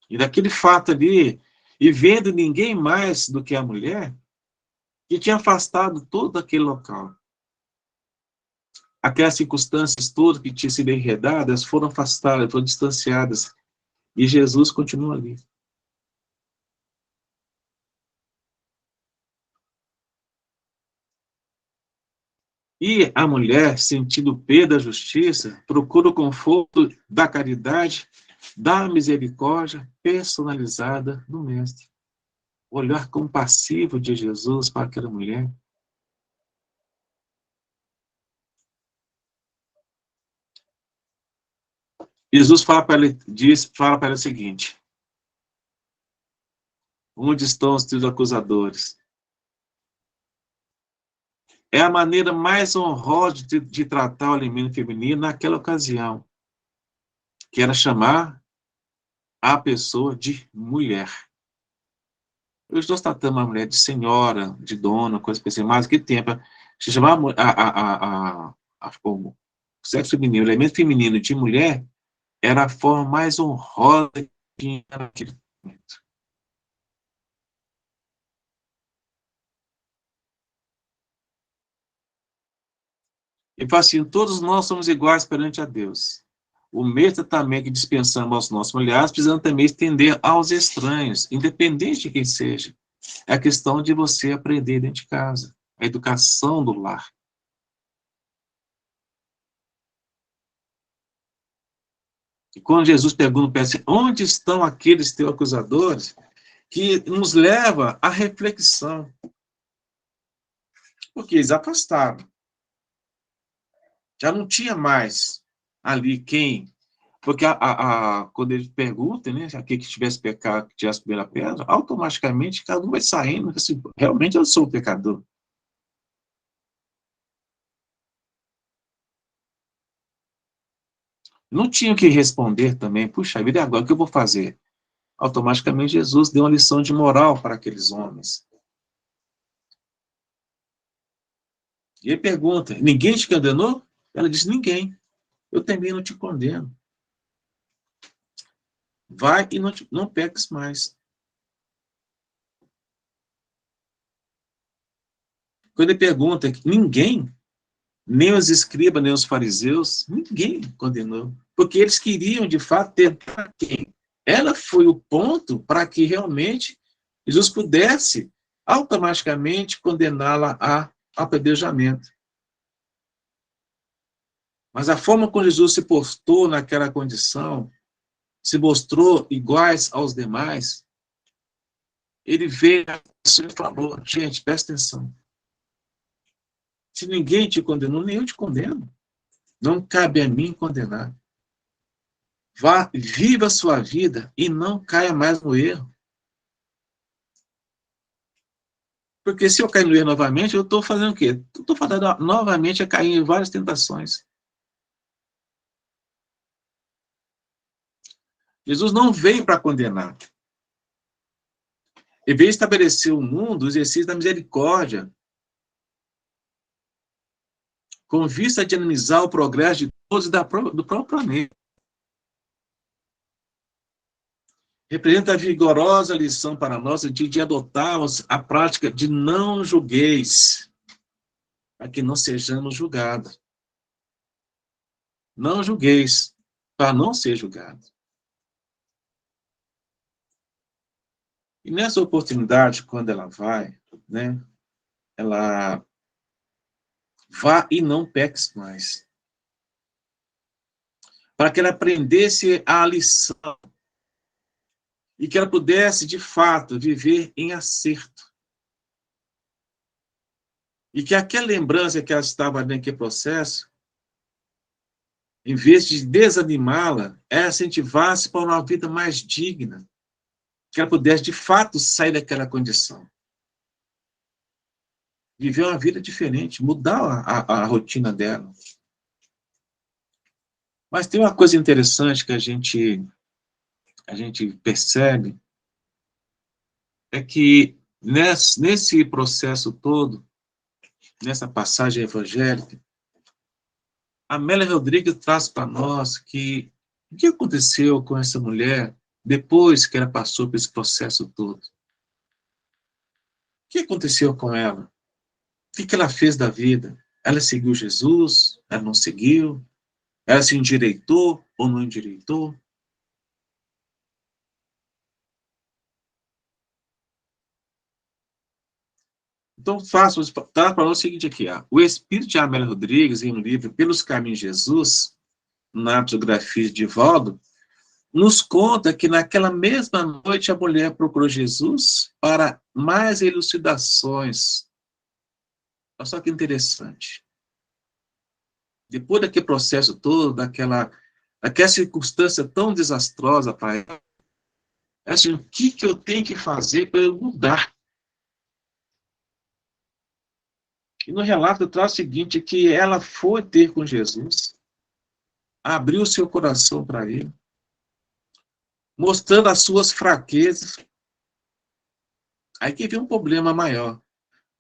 E daquele fato ali, e vendo ninguém mais do que a mulher, que tinha afastado todo aquele local. Aquelas circunstâncias todas que tinham sido enredadas foram afastadas, foram distanciadas. E Jesus continua ali. E a mulher, sentindo o peso da justiça, procura o conforto da caridade, da misericórdia personalizada do Mestre. O olhar compassivo de Jesus para aquela mulher. Jesus fala para ela o seguinte: onde estão os teus acusadores? É a maneira mais honrosa de tratar o alimento feminino naquela ocasião, que era chamar a pessoa de mulher. Hoje nós tratamos a mulher de senhora, de dona, coisa assim, mas que tempo? Se chamar o sexo feminino, o elemento feminino de mulher, era a forma mais honrosa que tinha naquele momento. E fala assim, todos nós somos iguais perante a Deus. O mesmo também que dispensamos aos nossos mulheres, precisamos também estender aos estranhos, independente de quem seja. É a questão de você aprender dentro de casa, a educação do lar. E quando Jesus pergunta para ele, onde estão aqueles teus acusadores? Que nos leva à reflexão. Porque eles afastaram. Já não tinha mais ali quem. Porque quando ele pergunta, né, aquele que tivesse pecado, que tivesse a primeira pedra, automaticamente cada um vai saindo, assim, realmente eu sou o pecador. Não tinha o que responder também, puxa vida, e agora o que eu vou fazer? Automaticamente Jesus deu uma lição de moral para aqueles homens. E ele pergunta, ninguém te condenou? Ela diz, ninguém. Eu também não te condeno. Vai e não peques mais. Quando ele pergunta, ninguém, nem os escribas, nem os fariseus, ninguém condenou. Porque eles queriam, de fato, tentar quem? Ela foi o ponto para que realmente Jesus pudesse automaticamente condená-la a apedrejamento. Mas a forma como Jesus se postou naquela condição, se mostrou iguais aos demais, Ele veio e falou, gente, presta atenção. Se ninguém te condenou, nem eu te condeno. Não cabe a mim condenar. Vá, viva a sua vida e não caia mais no erro. Porque se eu cair no erro novamente, eu estou fazendo o quê? Estou fazendo novamente a cair em várias tentações. Jesus não veio para condenar. Ele veio estabelecer o mundo, o exercício da misericórdia, com vista a dinamizar o progresso de todos e do próprio planeta. Representa a vigorosa lição para nós de adotarmos a prática de não julgueis, para que não sejamos julgados. Não julgueis, para não ser julgados. E nessa oportunidade, quando ela vai, né, ela vá e não peques mais. Para que ela aprendesse a lição e que ela pudesse, de fato, viver em acerto. E que aquela lembrança que ela estava naquele processo, em vez de desanimá-la, ela incentivasse para uma vida mais digna, que ela pudesse, de fato, sair daquela condição. Viver uma vida diferente, mudar a rotina dela. Mas tem uma coisa interessante que a gente percebe, é que nesse processo todo, nessa passagem evangélica, a Amélia Rodrigues traz para nós que o que aconteceu com essa mulher depois que ela passou por esse processo todo? O que aconteceu com ela? O que ela fez da vida? Ela seguiu Jesus? Ela não seguiu? Ela se endireitou ou não endireitou? Então, tá para nós o seguinte aqui. O espírito de Amélia Rodrigues, em um livro Pelos Caminhos de Jesus, na biografia de Valdo, nos conta que naquela mesma noite a mulher procurou Jesus para mais elucidações. Olha só que interessante. Depois daquele processo todo, daquela circunstância tão desastrosa para ela, assim, o que eu tenho que fazer para eu mudar? E no relato traz o seguinte, que ela foi ter com Jesus, abriu seu coração para ele, mostrando as suas fraquezas. Aí que vem um problema maior.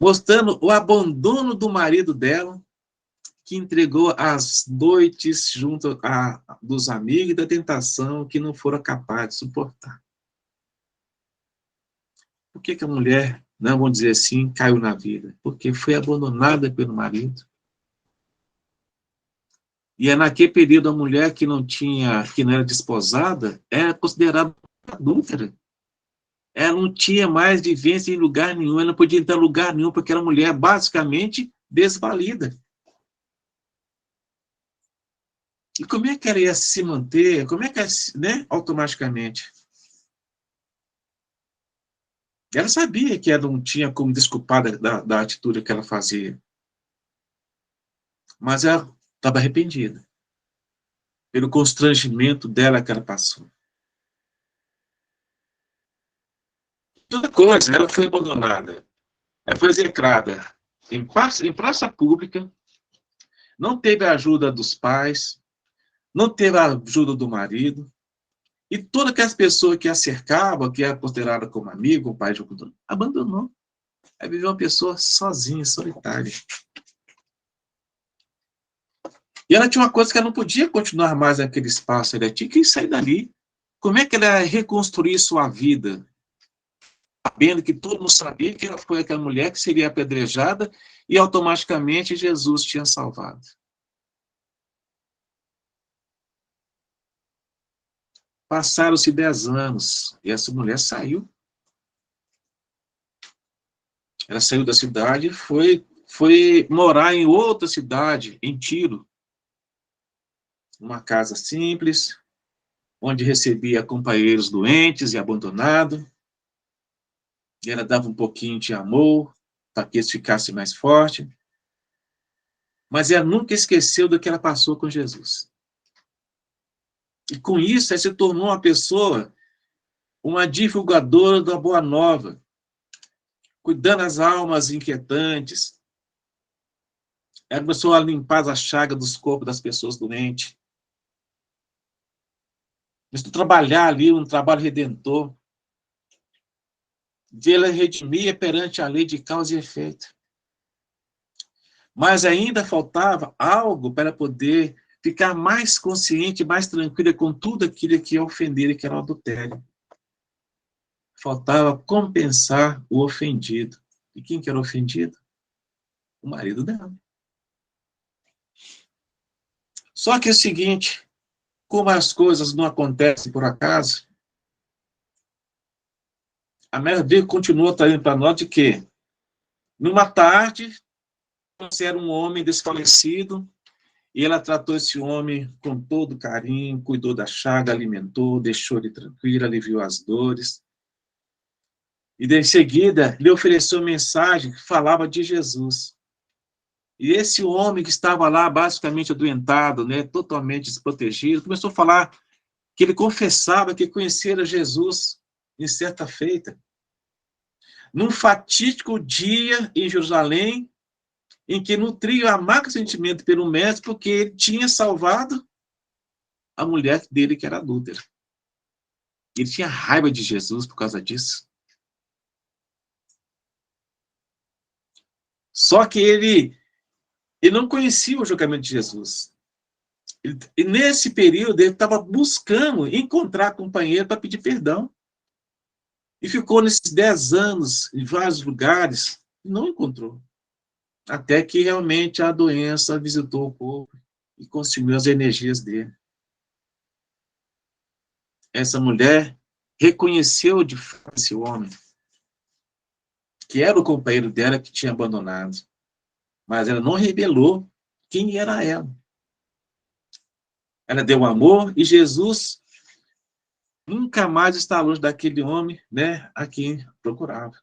Mostrando o abandono do marido dela, que entregou as noites junto dos amigos e da tentação que não foram capazes de suportar. Por que a mulher, não vamos dizer assim, caiu na vida? Porque foi abandonada pelo marido. E é naquele período a mulher que não era desposada, era considerada adúltera. Ela não tinha mais vivência em lugar nenhum, ela não podia entrar em lugar nenhum, porque era mulher basicamente desvalida. E como é que ela ia se manter? Como é que ela, né, automaticamente? Ela sabia que ela não tinha como desculpar da atitude que ela fazia. Mas ela estava arrependida pelo constrangimento dela que ela passou. Outra coisa, ela foi abandonada. Ela foi execrada em praça pública, não teve a ajuda dos pais, não teve a ajuda do marido, e todas aquelas pessoas que a cercavam, que era considerada como amigo, pai de cultura, abandonou. Aí viveu uma pessoa sozinha, solitária. E ela tinha uma coisa que ela não podia continuar mais naquele espaço, ela tinha que sair dali. Como é que ela ia reconstruir sua vida? Sabendo que todo mundo sabia que ela foi aquela mulher que seria apedrejada e automaticamente Jesus tinha salvado. Passaram-se 10 anos e essa mulher saiu. Ela saiu da cidade e foi morar em outra cidade, em Tiro. Uma casa simples, onde recebia companheiros doentes e abandonados. E ela dava um pouquinho de amor, para que eles ficassem mais fortes. Mas ela nunca esqueceu do que ela passou com Jesus. E com isso, ela se tornou uma pessoa, uma divulgadora da Boa Nova, cuidando das almas inquietantes. Ela começou a limpar as chagas dos corpos das pessoas doentes. Começou a trabalhar ali, um trabalho redentor, de ela redimir perante a lei de causa e efeito. Mas ainda faltava algo para poder ficar mais consciente, mais tranquila com tudo aquilo que ia ofender, que era o adultério. Faltava compensar o ofendido. E quem que era ofendido? O marido dela. Só que é o seguinte, como as coisas não acontecem por acaso, a Mary Baker continuou trazendo para nós de que, numa tarde, você era um homem desfalecido, e ela tratou esse homem com todo carinho, cuidou da chaga, alimentou, deixou ele tranquilo, aliviou as dores. E, em seguida, lhe ofereceu mensagem que falava de Jesus. E esse homem que estava lá, basicamente adoentado, né, totalmente desprotegido, começou a falar que ele confessava que conhecera Jesus em certa feita. Num fatídico dia em Jerusalém, em que nutria amargo sentimento pelo mestre, porque ele tinha salvado a mulher dele, que era adúltera. Ele tinha raiva de Jesus por causa disso. Só que ele não conhecia o julgamento de Jesus. E nesse período, ele estava buscando encontrar companheiro para pedir perdão. E ficou nesses 10 anos, em vários lugares, e não encontrou. Até que realmente a doença visitou o corpo e consumiu as energias dele. Essa mulher reconheceu de fato esse homem, que era o companheiro dela que tinha abandonado. Mas ela não revelou quem era ela. Ela deu amor e Jesus nunca mais está longe daquele homem, né, a quem procurava.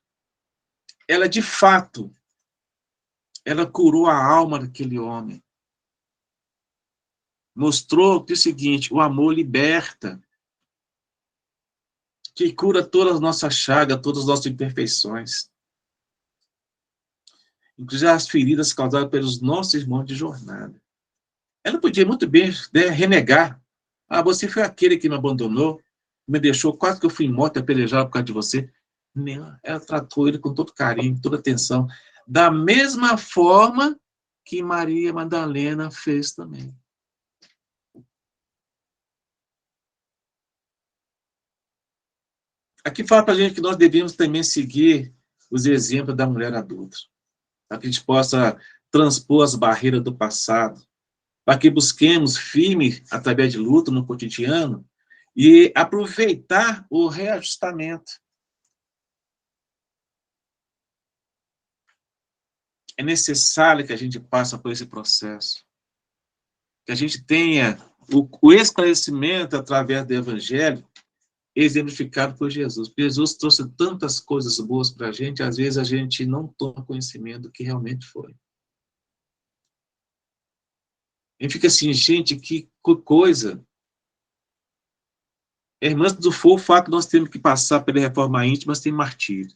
Ela, de fato, ela curou a alma daquele homem. Mostrou que é o seguinte, o amor liberta, que cura todas as nossas chagas, todas as nossas imperfeições. Inclusive as feridas causadas pelos nossos irmãos de jornada. Ela podia muito bem, né, renegar. Ah, você foi aquele que me abandonou, me deixou, quase que eu fui morto, apedrejado por causa de você. Não, ela tratou ele com todo carinho, toda atenção, da mesma forma que Maria Madalena fez também. Aqui fala para a gente que nós devemos também seguir os exemplos da mulher adulta, para que a gente possa transpor as barreiras do passado, para que busquemos firme, através de luta no cotidiano, e aproveitar o reajustamento. É necessário que a gente passe por esse processo, que a gente tenha o esclarecimento através do Evangelho, exemplificado por Jesus. Jesus trouxe tantas coisas boas para a gente, às vezes a gente não toma conhecimento do que realmente foi. A gente fica assim, gente, que coisa. Irmãs do Fogo, o fato que nós temos que passar pela reforma íntima, mas tem martírio.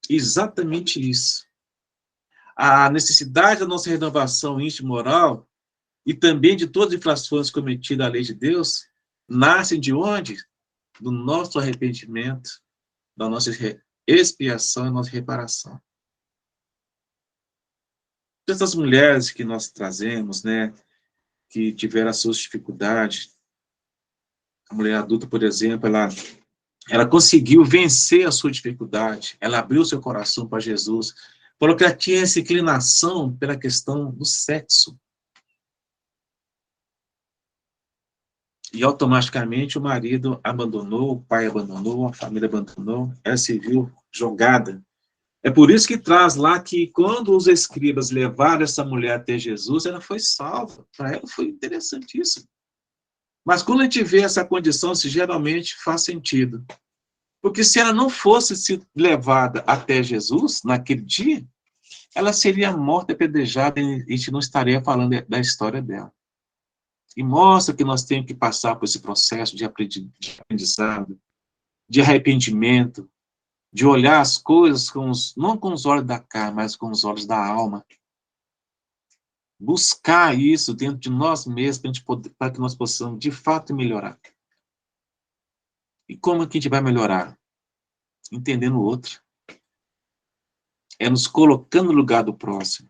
Exatamente isso. A necessidade da nossa renovação íntima moral e também de todas as infrações cometidas à lei de Deus, nascem de onde? Do nosso arrependimento, da nossa expiação e nossa reparação. Essas mulheres que nós trazemos, né, que tiveram as suas dificuldades, a mulher adulta, por exemplo, ela conseguiu vencer a sua dificuldade, ela abriu seu coração para Jesus, falou que ela tinha essa inclinação pela questão do sexo. E automaticamente o marido abandonou, o pai abandonou, a família abandonou, ela se viu jogada. É por isso que traz lá que quando os escribas levaram essa mulher até Jesus, ela foi salva. Para ela foi interessantíssimo. Mas quando a gente vê essa condição, se geralmente faz sentido. Porque se ela não fosse levada até Jesus, naquele dia, ela seria morta, apedrejada, e a gente não estaria falando da história dela. E mostra que nós temos que passar por esse processo de aprendizado, de arrependimento, de olhar as coisas não com os olhos da carne, mas com os olhos da alma. Buscar isso dentro de nós mesmos para que nós possamos, de fato, melhorar. E como é que a gente vai melhorar? Entendendo o outro. É nos colocando no lugar do próximo.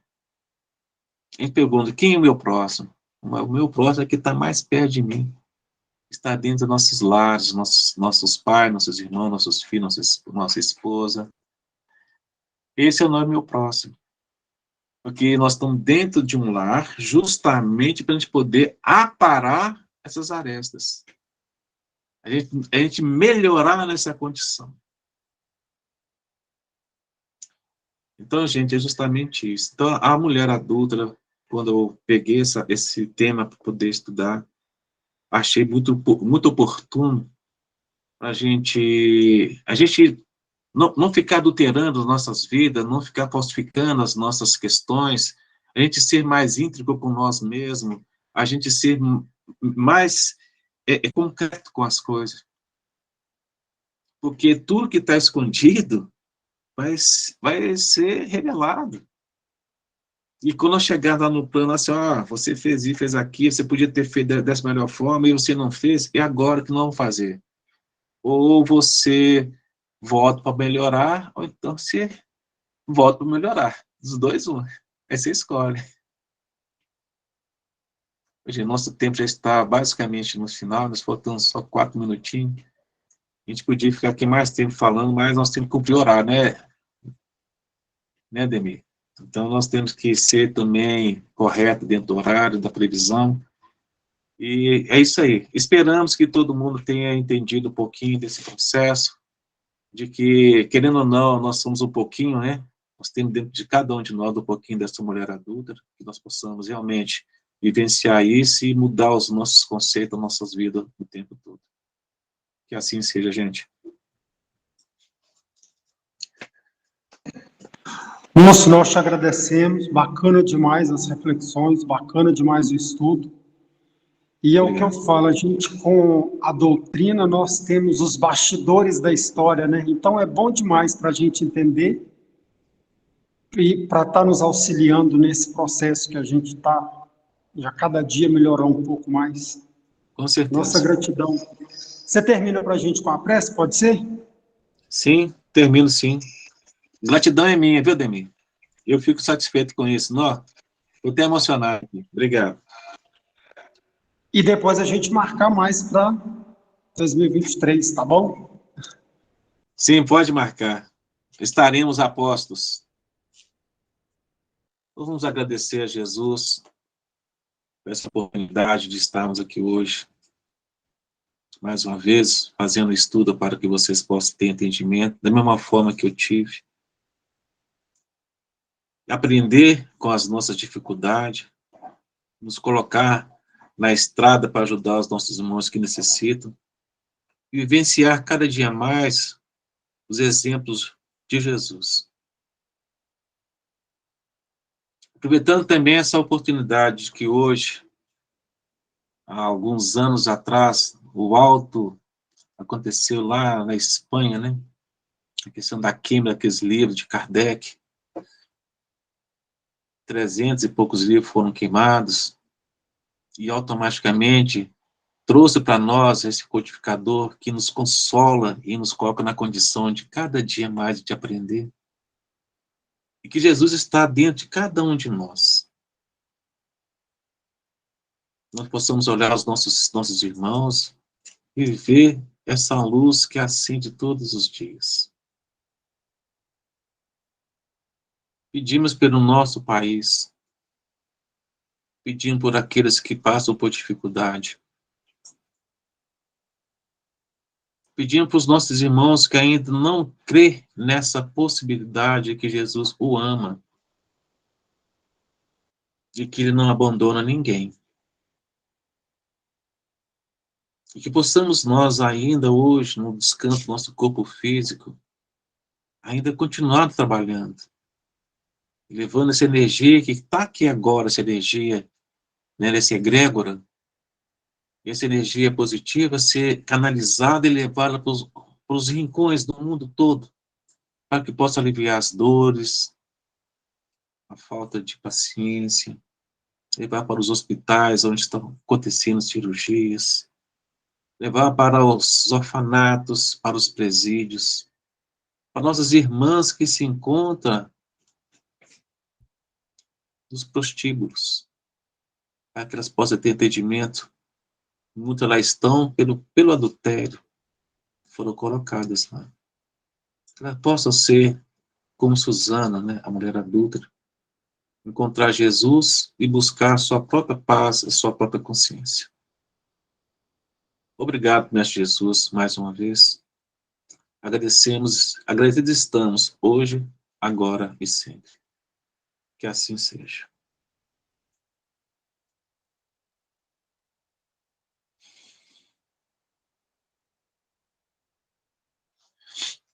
A gente pergunta, quem é o meu próximo? O meu próximo é que está mais perto de mim. Está dentro dos nossos lares, nossos pais, nossos irmãos, nossos filhos, nossa esposa. Esse é o nome do meu próximo. Porque nós estamos dentro de um lar justamente para a gente poder aparar essas arestas. A gente melhorar nessa condição. Então, gente, é justamente isso. Então, a mulher adulta, quando eu peguei esse tema para poder estudar, achei muito, muito oportuno a gente não ficar adulterando as nossas vidas, não ficar falsificando as nossas questões, a gente ser mais íntegro com nós mesmos, a gente ser mais concreto com as coisas. Porque tudo que está escondido vai ser revelado. E quando eu chegar lá no plano, assim, você fez isso, fez aquilo, você podia ter feito dessa melhor forma, e você não fez, e agora que não vamos fazer? Ou você volta para melhorar, ou então você volta para melhorar. Dos dois, um. Aí você escolhe. Hoje, nosso tempo já está basicamente no final, nós faltamos só 4 minutinhos. A gente podia ficar aqui mais tempo falando, mas nós temos que cumprir o horário, né, Demir? Então, nós temos que ser também correto dentro do horário, da previsão. E é isso aí. Esperamos que todo mundo tenha entendido um pouquinho desse processo, de que, querendo ou não, nós somos um pouquinho, né? Nós temos dentro de cada um de nós um pouquinho dessa mulher adulta, que nós possamos realmente vivenciar isso e mudar os nossos conceitos, nossas vidas o tempo todo. Que assim seja, gente. Moço, nós te agradecemos, bacana demais as reflexões, bacana demais o estudo. E é o que eu falo, a gente com a doutrina, nós temos os bastidores da história, né? Então é bom demais para a gente entender e para estar nos auxiliando nesse processo que a gente está, já cada dia melhorar um pouco mais. Com certeza. Nossa gratidão. Você termina para a gente com a prece, pode ser? Sim, termino sim. Gratidão é minha, viu, Demir? Eu fico satisfeito com isso. Não, eu até emocionado aqui. Obrigado. E depois a gente marcar mais para 2023, tá bom? Sim, pode marcar. Estaremos a postos. Vamos agradecer a Jesus por essa oportunidade de estarmos aqui hoje. Mais uma vez, fazendo estudo para que vocês possam ter entendimento, da mesma forma que eu tive. Aprender com as nossas dificuldades, nos colocar na estrada para ajudar os nossos irmãos que necessitam, e vivenciar cada dia mais os exemplos de Jesus. Aproveitando também essa oportunidade que hoje, há alguns anos atrás, o alto aconteceu lá na Espanha, né? A questão da queima daqueles livros de Kardec. 300 e poucos livros foram queimados, e automaticamente trouxe para nós esse codificador que nos consola e nos coloca na condição de cada dia mais de aprender. E que Jesus está dentro de cada um de nós. Nós possamos olhar os nossos irmãos e ver essa luz que acende todos os dias. Pedimos pelo nosso país, pedindo por aqueles que passam por dificuldade, pedindo para os nossos irmãos que ainda não crê nessa possibilidade que Jesus o ama, de que ele não abandona ninguém. E que possamos nós ainda hoje, no descanso do nosso corpo físico, ainda continuar trabalhando, levando essa energia que está aqui agora, essa energia, né, essa egrégora, essa energia positiva ser canalizada e levada para os rincões do mundo todo, para que possa aliviar as dores, a falta de paciência, levar para os hospitais onde estão acontecendo cirurgias, levar para os orfanatos, para os presídios, para nossas irmãs que se encontram nos prostíbulos, para que elas possam ter entendimento. Muitas lá estão pelo adultério, foram colocadas lá. Que elas possam ser como Susana, né, a mulher adulta, encontrar Jesus e buscar a sua própria paz, a sua própria consciência. Obrigado, Mestre Jesus, mais uma vez. Agradecidos estamos hoje, agora e sempre. Que assim seja.